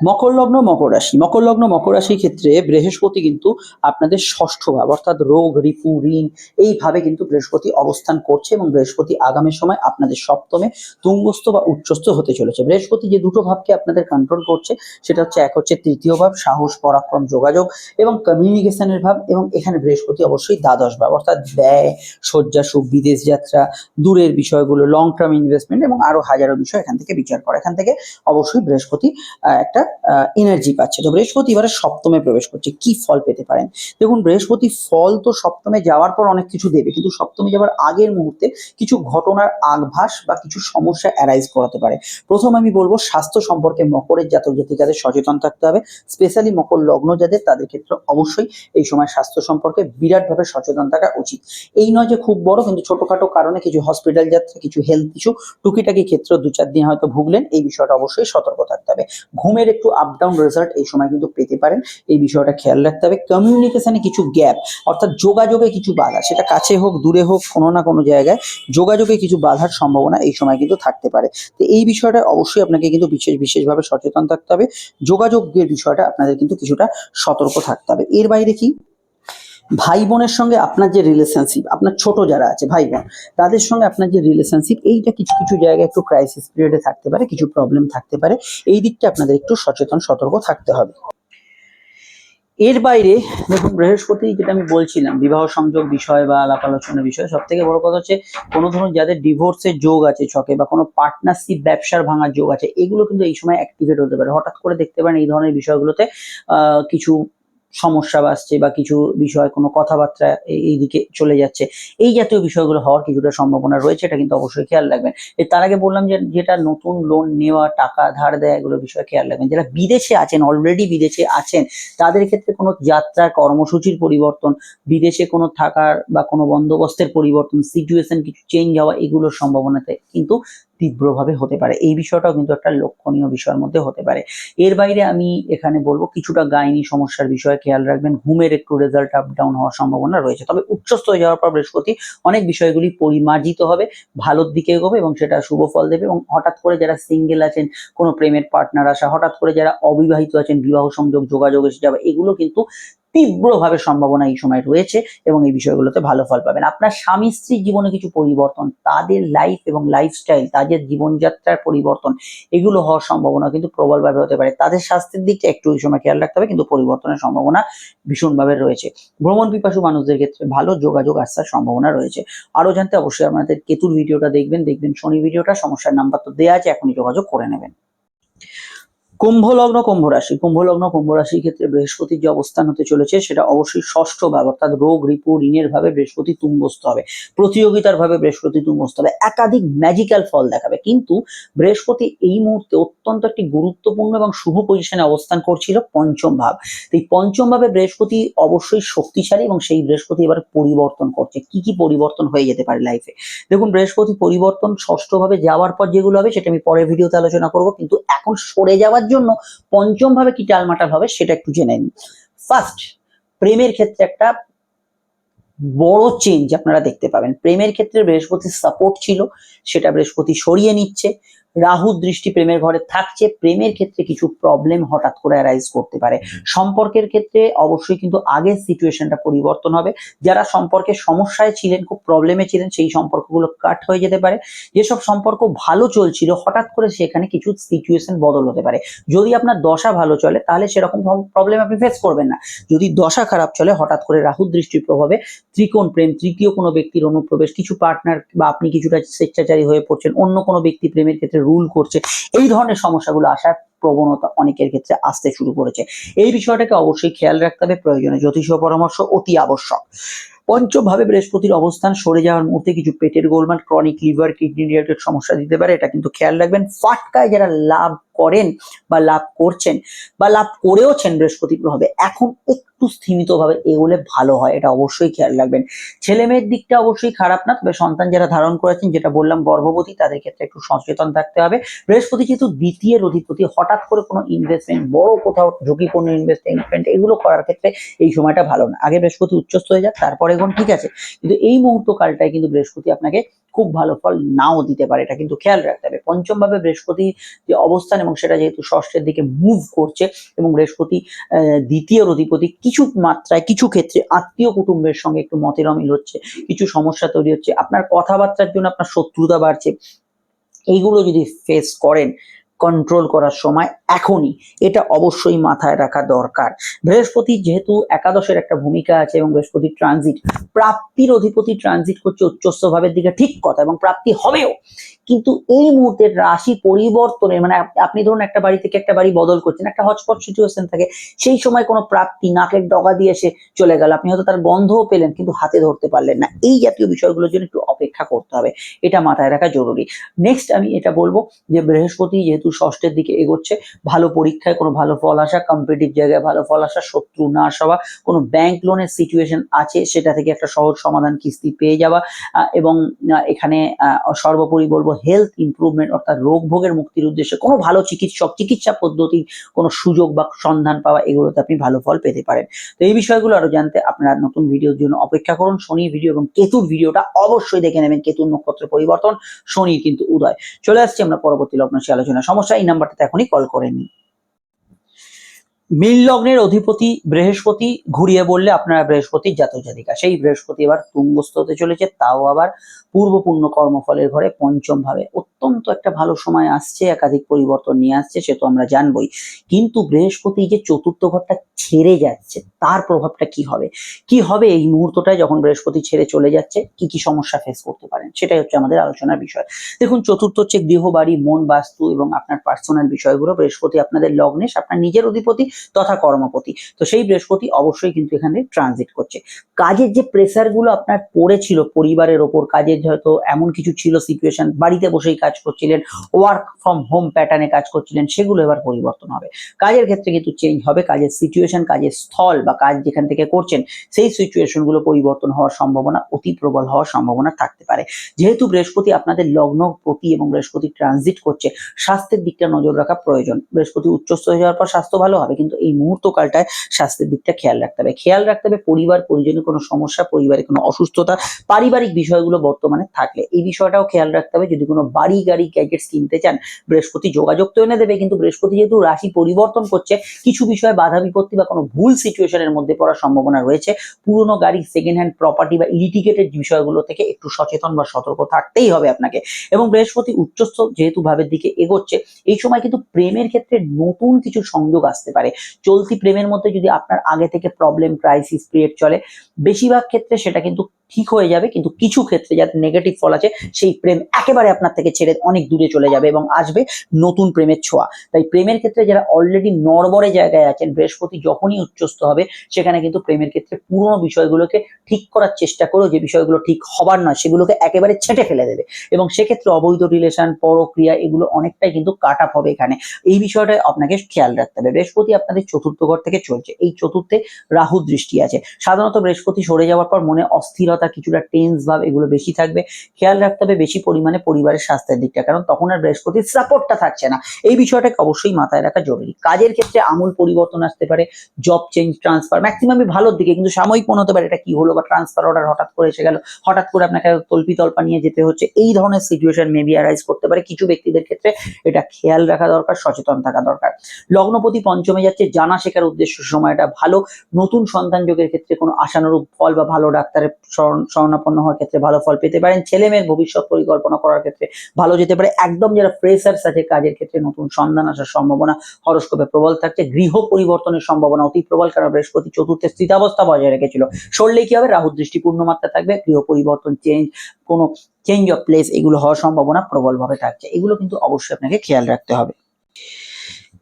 মকর লগ্ন মকর রাশি, মকর লগ্ন মকর রাশির ক্ষেত্রে বৃহস্পতি কিন্তু আপনাদের ষষ্ঠ ভাব অর্থাৎ রোগ, রিপু, ঋণ, এইভাবে কিন্তু বৃহস্পতি অবস্থান করছে এবং বৃহস্পতি আগামী সময় আপনাদের সপ্তমে তুঙ্গস্থ বা উচ্চস্থ হতে চলেছে। বৃহস্পতি যে দুটো ভাবকে আপনাদের কন্ট্রোল করছে সেটা হচ্ছে, এক হচ্ছে তৃতীয় ভাব, সাহস, পরাক্রম, যোগাযোগ এবং কমিউনিকেশনের ভাব, এবং এখানে বৃহস্পতি অবশ্যই দ্বাদশ ভাব অর্থাৎ ব্যয়, শয্যা সুখ, বিদেশ যাত্রা, দূরের বিষয়গুলো, লং টার্ম ইনভেস্টমেন্ট এবং আরো হাজারো বিষয় এখান থেকে বিচার করা। এখান থেকে অবশ্যই বৃহস্পতি একটা এনার্জি পাচ্ছে। তো বৃহস্পতি এবারে সপ্তমে প্রবেশ করছে, কি ফল পেতে পারেন? দেখুন, বৃহস্পতি ফল তো সপ্তমে যাওয়ার পর অনেক কিছু দেবে, কিন্তু সপ্তমে যাওয়ার আগের মুহূর্তে কিছু ঘটনার আভাস বা কিছু সমস্যা অ্যারাইজ করাতে পারে। প্রথম আমি বলবো স্বাস্থ্য সম্পর্কে মকরের জাতক জাতিকাদের সচেতন থাকতে হবে। স্পেশালি মকর লগ্ন যাদের, তাদের ক্ষেত্রে অবশ্যই এই সময় স্বাস্থ্য সম্পর্কে বিরাটভাবে সচেতন থাকা উচিত। এই নয় যে খুব বড়, কিন্তু ছোটখাটো কারণে কিছু হসপিটাল যাত্রা, কিছু হেলথ ইস্যু, টুকিটাকি ক্ষেত্রে 2-4 দিন হয়তো ভুগলেন, এই বিষয়টা অবশ্যই সতর্ক থাকতে হবে। ঘুমের একটু আপ ডাউন রেজাল্ট এই সময় কিন্তু পেতে পারেন, এই বিষয়টা খেয়াল রাখতে হবে। কমিউনিকেশনে কিছু গ্যাপ অর্থাৎ যোগাযোগে কিছু বাধা, সেটা কাছে হোক দূরে হোক, কোনো না কোনো জায়গায় যোগাযোগে কিছু বাধার সম্ভাবনা এই সময় কিন্তু থাকতে পারে। তো এই বিষয়টা অবশ্যই আপনাকে কিন্তু বিশেষভাবে সচেতন থাকতে হবে। যোগাযোগের বিষয়টা আপনাদের কিন্তু কিছুটা সতর্ক থাকতে হবে। এর বাইরে কি, ভাই বোনের সঙ্গে আপনার যে রিলেশনশিপ, আপনার ছোট যারা আছে ভাই বোন, তাদের সঙ্গে আপনার যে রিলেশনশিপ, এইটা কিছু কিছু জায়গায় একটু ক্রাইসিস পিরিয়ডে থাকতে পারে, কিছু প্রবলেম থাকতে পারে। এই দিকটা আপনাদের একটু সচেতন সতর্ক থাকতে হবে। এর বাইরে দেখুন, বৃহস্পতি যেটা আমি বলছিলাম, বিবাহ সংযোগ বিষয় বা আলাপ আলোচনার বিষয়, সব থেকে বড় কথা হচ্ছে কোনো ধরুন যাদের ডিভোর্সের যোগ আছে ছকে, বা কোনো পার্টনারশিপ ব্যবসার ভাঙার যোগ আছে, এগুলো কিন্তু এই সময় অ্যাক্টিভেট হতে পারে। হঠাৎ করে দেখতে পারেন এই ধরনের বিষয়গুলোতে কিছু সমস্যা আসছে বা কিছু বিষয়, কোনো কথাবার্তা এইদিকে চলে যাচ্ছে, এই জাতীয় বিষয়গুলো হওয়ার কিছুটা সম্ভাবনা রয়েছে, এটা কিন্তু অবশ্যই খেয়াল রাখবেন। তার আগে বললাম যে যেটা নতুন লোন নেওয়া, টাকা ধার দেয়, এগুলো বিষয়ে খেয়াল রাখবেন। যারা বিদেশে আছেন, অলরেডি বিদেশে আছেন, তাদের ক্ষেত্রে কোনো যাত্রার কর্মসূচির পরিবর্তন, বিদেশে কোনো থাকার বা কোনো বন্দোবস্তের পরিবর্তন, সিচুয়েশন কিছু চেঞ্জ হওয়া, এগুলোর সম্ভাবনাতে কিন্তু তীব্রভাবে হতে পারে। এই বিষয়টাও কিন্তু একটা লক্ষণীয় বিষয়ের মধ্যে হতে পারে। এর বাইরে আমি এখানে বলবো কিছুটা গাইনি সমস্যার বিষয়ে খেয়াল রাখবেন। ঘুমের একটু রেজাল্ট আপ ডাউন হওয়ার সম্ভাবনা রয়েছে, তবে উচ্চস্থ হয়ে যাওয়ার পর বৃহস্পতি অনেক বিষয়গুলি পরিমার্জিত হবে, ভালোর দিকে এগোবে এবং সেটা শুভ ফল দেবে। এবং হঠাৎ করে যারা সিঙ্গেল আছেন, কোনো প্রেমের পার্টনার আসা, হঠাৎ করে যারা অবিবাহিত আছেন, বিবাহ সংযোগ, যোগাযোগ এসে যাবে, এগুলো কিন্তু তীব্রভাবে সম্ভাবনা এই সময় রয়েছে এবং এই বিষয়গুলোতে ভালো ফল পাবেন। আপনার স্বামী স্ত্রীর জীবনে কিছু পরিবর্তন, তাদের লাইফ এবং লাইফস্টাইল, তাদের জীবনযাত্রার পরিবর্তন, এগুলো হওয়ার সম্ভাবনা কিন্তু প্রবলভাবে হতে পারে। তাদের স্বাস্থ্যের দিকটা একটু এই সময় খেয়াল রাখতে হবে, কিন্তু পরিবর্তনের সম্ভাবনা ভীষণভাবে রয়েছে। ভ্রমণ পিপাসু মানুষদের ক্ষেত্রে ভালো যোগাযোগ আসার সম্ভাবনা রয়েছে। আরো জানতে অবশ্যই আমাদের কেতুর ভিডিওটা দেখবেন শনি ভিডিওটা, সমস্যার নাম্বার তো দেওয়া আছে, এখনই যোগাযোগ করে নেবেন। কুম্ভ লগ্ন কুম্ভ রাশি, কুম্ভ লগ্ন কুম্ভ রাশির ক্ষেত্রে বৃহস্পতির যে অবস্থান হতে চলেছে সেটা অবশ্যই ষষ্ঠ ভাব অর্থাৎ রোগ, রিপু, ঋণের ভাবে বৃহস্পতি তুঙ্গস্থ হবে, প্রতিযোগিতার ভাবে বৃহস্পতি তুঙ্গস্থ হবে, একাধিক ম্যাজিক্যাল ফল দেখাবে। কিন্তু বৃহস্পতি এই মুহূর্তে অত্যন্ত একটি গুরুত্বপূর্ণ এবং শুভ পজিশনে অবস্থান করছিল পঞ্চম ভাব। তো এই পঞ্চম ভাবে বৃহস্পতি অবশ্যই শক্তিশালী এবং সেই বৃহস্পতি এবার পরিবর্তন করছে। কি কি পরিবর্তন হয়ে যেতে পারে লাইফে? দেখুন, বৃহস্পতি পরিবর্তন ষষ্ঠ ভাবে যাওয়ার পর যেগুলো হবে সেটা আমি পরের ভিডিওতে আলোচনা করব, কিন্তু এখন সরে যাওয়ার জন্য পঞ্চম ভাবে কি টালমাটাল হবে সেটা একটু জেনে নিন। ফার্স্ট, প্রেমের ক্ষেত্রে একটা বড় চেঞ্জ আপনারা দেখতে পাবেন। প্রেমের ক্ষেত্রে বৃহস্পতির সাপোর্ট ছিল, সেটা বৃহস্পতি সরিয়ে নিচ্ছে। রাহুর দৃষ্টি প্রেমের ঘরে থাকছে, প্রেমের ক্ষেত্রে কিছু প্রবলেম হঠাৎ করে অ্যারাইজ করতে পারে। সম্পর্কের ক্ষেত্রে অবশ্যই কিন্তু আগের সিচুয়েশনটা পরিবর্তন হবে। যারা সম্পর্কের সমস্যায় ছিলেন, খুব প্রবলেমে ছিলেন, সেই সম্পর্কগুলো কাট হয়ে যেতে পারে। যেসব সম্পর্ক ভালো চলছিল হঠাৎ করে সেখানে কিছু সিচুয়েশন বদল হতে পারে। যদি আপনার দশা ভালো চলে তাহলে সেরকম প্রবলেম আপনি ফেস করবেন না। যদি দশা খারাপ চলে, হঠাৎ করে রাহুর দৃষ্টির প্রভাবে ত্রিকোণ প্রেম, তৃতীয় কোনো ব্যক্তির অনুপ্রবেশ, কিছু পার্টনার বা আপনি কিছুটা স্বেচ্ছাচারী হয়ে পড়ছেন, অন্য কোনো ব্যক্তি প্রেমের ক্ষেত্রে রুল করছে, এই ধরনের সমস্যাগুলো আসার প্রবণতা অনেকের ক্ষেত্রে আসতে শুরু করেছে। এই বিষয়টাকে অবশ্যই খেয়াল রাখতে হবে, প্রয়োজনে জ্যোতিষীয় পরামর্শ অতি আবশ্যক। পঞ্চম ভাবে বৃহস্পতির অবস্থান সরে যাওয়ার মুহূর্তে কিছু পেটের গোলমাল, ক্রনিক লিভার, কিডনি রিলেটেড সমস্যা দিতে পারে, এটা কিন্তু খেয়াল রাখবেন। ফাটকায় যারা লাভ করেন বা লাভ করছেন বা লাভ করেওছেন বৃহস্পতির প্রভাবে, এখন একটু স্থিমিত ভাবে এগোলে ভালো হয়, এটা অবশ্যই খেয়াল রাখবেন। ছেলে মেয়ের দিকটা অবশ্যই খারাপ না, তবে সন্তান যারা ধারণ করেছেন, যেটা বললাম গর্ভবতী, তাদের ক্ষেত্রে একটু সচেতন থাকতে হবে। বৃহস্পতি যেহেতু দ্বিতীয় অধিপতি, হঠাৎ করে কোনো ইনভেস্টমেন্ট, বড় কোথাও ঝুঁকিপূর্ণ ইনভেস্টমেন্ট এগুলো করার ক্ষেত্রে এই সময়টা ভালো না। আগে বৃহস্পতি উচ্চস্থ হয়ে যাক, তারপরে এখন ঠিক আছে, কিন্তু এই মুহূর্ত কালটায় কিন্তু বৃহস্পতি আপনাকে খুব ভালো ফল নাও দিতে পারে, এটা কিন্তু খেয়াল রাখতে হবে। পঞ্চম ভাবে বৃহস্পতি যে অবস্থান এবং সেটা যেহেতু ষষ্ঠের দিকে মুভ করছে এবং বৃহস্পতি দ্বিতীয় অধিপতি, কিছু মাত্রায় কিছু ক্ষেত্রে আত্মীয় কুটুম্বের সঙ্গে একটু মতের অমিল হচ্ছে, কিছু সমস্যা তৈরি হচ্ছে, আপনার কথাবার্তার জন্য আপনার শত্রুতা বাড়ছে, এইগুলো যদি ফেস করেন, কন্ট্রোল করার সময় এখনই, এটা অবশ্যই মাথায় রাখা দরকার। বৃহস্পতি যেহেতু একাদশের একটা ভূমিকা আছে এবং বৃহস্পতি ট্রানজিট, প্রাপ্তির অধিপতি ট্রানজিট করছে উচ্চস্থ ভাবের দিকে, ঠিক কথা, এবং প্রাপ্তি হবেও, কিন্তু এই মুহূর্তে রাশি পরিবর্তনের মানে আপনি ধরুন একটা বাড়ি থেকে একটা বাড়ি বদল করছেন, একটা হটস্পট সিচুয়েশন থাকে, সেই সময় কোনো প্রাপ্তি নাকের ডগা দিয়ে এসে চলে গেল, আপনি হয়তো তার গন্ধও পেলেন কিন্তু হাতে ধরতে পারলেন না, এই জাতীয় বিষয়গুলোর জন্য একটু অপেক্ষা করতে হবে, এটা মাথায় রাখা জরুরি। নেক্সট আমি এটা বলবো যে বৃহস্পতি যেহেতু ষষ্ঠের দিকে এগোচ্ছে, ভালো পরীক্ষায় কোনো ভালো ফল আসা, কম্পিটিটিভ জায়গায় ভালো ফল আসা, শত্রু নাশ হওয়া, কোনো ব্যাংক লোনের সিচুয়েশন আছে সেটা থেকে একটা সহজ সমাধান কিস্তি পেয়ে যাওয়া, এবং এখানে সর্বোপরি বলবো হেলথ ইমপ্রুভমেন্ট, অর্থাৎ রোগ ভোগের মুক্তির উদ্দেশ্যে কোনো ভালো চিকিৎসা পদ্ধতির কোনো সুযোগ বা সন্ধান পাওয়া, এগুলোতে আপনি ভালো ফল পেতে পারেন। তো এই বিষয়গুলো আরো জানতে আপনারা নতুন ভিডিওর জন্য অপেক্ষা করুন। শনির ভিডিও এবং কেতুর ভিডিওটা অবশ্যই দেখে নেবেন। কেতুর নক্ষত্র পরিবর্তন, শনির কিন্তু উদয়। চলে আসছি আমরা পরবর্তী লগ্নরাশি আলোচনা। সমস্যা এই নাম্বারটাতে এখনই কল করে নিন। মীন লগ্নের অধিপতি বৃহস্পতি, ঘুরিয়ে বললে আপনারা বৃহস্পতির জাতক জাতিকা, সেই বৃহস্পতি এবার তুঙ্গস্থ হতে চলেছে, তাও আবার পূর্ব পুণ্য কর্মফলের ঘরে পঞ্চম ভাবে। অত্যন্ত একটা ভালো সময় আসছে, একাধিক পরিবর্তন নিয়ে আসছে, সে তো আমরা জানবই, কিন্তু বৃহস্পতি যে চতুর্থ ঘরটা ছেড়ে যাচ্ছে তার প্রভাবটা কি হবে, কি হবে এই মুহূর্তটায় যখন বৃহস্পতি ছেড়ে চলে যাচ্ছে, কি কি সমস্যা ফেস করতে পারেন, সেটাই হচ্ছে আমাদের আলোচনার বিষয়। দেখুন, চতুর্থ হচ্ছে গৃহ, বাড়ি, মন, বাস্তু এবং আপনার পার্সোনাল বিষয়গুলো। বৃহস্পতি আপনাদের লগ্নে আপনার নিজের অধিপতি তথা কর্মপতি, তো সেই বৃহস্পতি অবশ্যই কিন্তু এখানে ট্রানজিট করছে। কাজের যে প্রেসার গুলো আপনার পড়েছিল পরিবারের ওপর, কাজের হয়তো এমন কিছু ছিল সিচুয়েশন, বাড়িতে বসেই কাজ করছিলেন, ওয়ার্ক ফ্রম হোম প্যাটার্নে কাজ করছিলেন, সেগুলো এবার পরিবর্তন হবে। কাজের ক্ষেত্রে কিন্তু চেঞ্জ হবে, কাজের সিচুয়েশন, কাজের স্থল বা কাজ যেখান থেকে করছেন সেই সিচুয়েশন গুলো পরিবর্তন হওয়ার সম্ভাবনা, অতি প্রবল হওয়ার সম্ভাবনা থাকতে পারে। যেহেতু বৃহস্পতি আপনাদের লগ্নপতি এবং বৃহস্পতি ট্রানজিট করছে, স্বাস্থ্যের দিকটা নজর রাখা প্রয়োজন। বৃহস্পতি উচ্চস্থ হয়ে যাওয়ার পর স্বাস্থ্য ভালো হবে, কিন্তু এই মুহূর্তকালটায় স্বাস্থ্যের দিকটা খেয়াল রাখতে হবে। খেয়াল রাখতে হবে পরিবার পরিজনের কোনো সমস্যা, পরিবারে কোনো অসুস্থতা, পারিবারিক বিষয়গুলো বর্তমানে থাকলে এই বিষয়টাও খেয়াল রাখতে হবে। যদি কোনো বাড়ি গাড়ি গ্যাজেটস কিনতে চান, বৃহস্পতি যোগাযোগ তো এনে দেবে, কিন্তু বৃহস্পতি যেহেতু রাশি পরিবর্তন করছে, কিছু বিষয়ে বাধা বিপত্তি বা কোনো ভুল সিচুয়েশনের মধ্যে পড়ার সম্ভাবনা রয়েছে। পুরনো গাড়ি, সেকেন্ড হ্যান্ড প্রপার্টি বা লিটিগেটেড বিষয়গুলো থেকে একটু সচেতন বা সতর্ক থাকতেই হবে আপনাকে। এবং বৃহস্পতি উচ্চস্থ যেহেতু ভাবের দিকে এগোচ্ছে, এই সময় কিন্তু প্রেমের ক্ষেত্রে নতুন কিছু সংযোগ আসতে পারে। চলতি প্রেমের মধ্যে যদি আপনার আগে থেকে প্রবলেম, ক্রাইসিস পিরিয়ড চলে, বেশিরভাগ ক্ষেত্রে সেটা কিন্তু ঠিক হয়ে যাবে, কিন্তু কিছু ক্ষেত্রে যাতে নেগেটিভ ফল আছে সেই প্রেম একেবারে আপনার থেকে ছেড়ে অনেক দূরে চলে যাবে এবং আসবে নতুন প্রেমের ছোঁয়া। তাই প্রেমের ক্ষেত্রে যারা অলরেডি নড়বড়ে জায়গায় আছেন, বৃহস্পতি যখনই উচ্চস্থ হবে সেখানে কিন্তু প্রেমের ক্ষেত্রে পুরোনো বিষয়গুলোকে ঠিক করার চেষ্টা করো, যে বিষয়গুলো ঠিক হবার নয় সেগুলোকে একেবারে ছেঁটে ফেলে দেবে এবং সেক্ষেত্রে অবৈধ রিলেশন, পরক্রিয়া এগুলো অনেকটাই কিন্তু কাট আপ হবে এখানে। এই বিষয়টা আপনাকে খেয়াল রাখতে হবে। বৃহস্পতি আপনাদের চতুর্থ ঘর থেকে চলছে, এই চতুর্থে রাহু দৃষ্টি আছে। সাধারণত বৃহস্পতি সরে যাওয়ার পর মনে অস্থিরতা, কিছুটা টেন্স ভাব এগুলো বেশি থাকবে। খেয়াল রাখতে হবে বেশি পরিমাণে পরিবারের স্বাস্থ্যের দিকটা, কারণ তখন আর বৃহস্পতির সাপোর্টটা থাকছে না। এই বিষয়টাকে অবশ্যই মাথায় রাখা জরুরি। কাজের ক্ষেত্রে আমূল পরিবর্তন আসতে পারে, জব চেঞ্জ, ট্রান্সফার, ম্যাক্সিমামই ভালোর দিকে, কিন্তু সাময়িক মনে হতে পারে এটা কি হলো, বা ট্রান্সফার অর্ডার হঠাৎ করে এসে গেল, হঠাৎ করে আপনাকে তল্পি তল্পা নিয়ে যেতে হচ্ছে, এই ধরনের সিচুয়েশন মেবি অ্যারাইজ করতে পারে। কিছু ব্যক্তিদের ক্ষেত্রে এটা খেয়াল রাখা দরকার, সচেতন থাকা দরকার। লগ্নপতি পঞ্চমে যাচ্ছে, জানা শেখার উদ্দেশ্য সময়টা ভালো। নতুন সন্তান যোগের ক্ষেত্রে কোনো আশানুরূপ ফল বা ভালো ডাক্তারের শরণাপন্ন হওয়ার ক্ষেত্রে ভালো ফল পেতে পারেন। ছেলে মেয়ের ভবিষ্যৎ পরিকল্পনা করার ক্ষেত্রে ভালো যেতে পারে। একদম যারা ফ্রেশার্স আছে কাজের ক্ষেত্রে নতুন সন্ধান আসার সম্ভাবনা হরোস্কোপে প্রবল থাকছে। গৃহ পরিবর্তনের সম্ভাবনা অতি প্রবল, কারণ বৃহস্পতি চতুর্থে স্থিতাবস্থা বজায় রেখেছিল। সরলে কি হবে, রাহু দৃষ্টি পূর্ণ মাত্রা থাকবে, গৃহ পরিবর্তন, চেঞ্জ, কোনো চেঞ্জ অফ প্লেস এগুলো হওয়ার সম্ভাবনা প্রবলভাবে থাকছে। এগুলো কিন্তু অবশ্যই আপনাকে খেয়াল রাখতে হবে।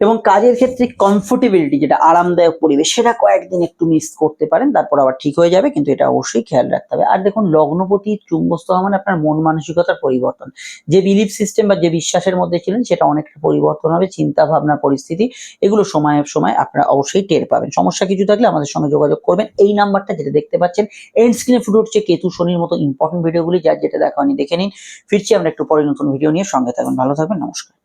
এবং কাজের ক্ষেত্রে কমফোর্টেবিলিটি, যেটা আরামদায়ক পরিবেশ, সেটা কয়েকদিন একটু মিস করতে পারেন, তারপর আবার ঠিক হয়ে যাবে, কিন্তু এটা অবশ্যই খেয়াল রাখতে হবে। আর দেখুন, লগ্নপতি চুম্বস্থ হওয়া মানে আপনার মন মানসিকতার পরিবর্তন। যে বিলিফ সিস্টেম বা যে বিশ্বাসের মধ্যে ছিলেন সেটা অনেকটা পরিবর্তন হবে। চিন্তা ভাবনা, পরিস্থিতি এগুলো সময়ে সময় আপনারা অবশ্যই টের পাবেন। সমস্যা কিছু থাকলে আমাদের সঙ্গে যোগাযোগ করবেন। এই নাম্বারটা যেটা দেখতে পাচ্ছেন এন্ড স্ক্রিনে ফুটে উঠছে, কেতু শনির মতো ইম্পর্টেন্ট ভিডিওগুলি, যার যেটা দেখা হয়নি দেখে নিন। ফিরছি আমরা একটু পরে নতুন ভিডিও নিয়ে, সঙ্গে থাকবেন, ভালো থাকবেন, নমস্কার।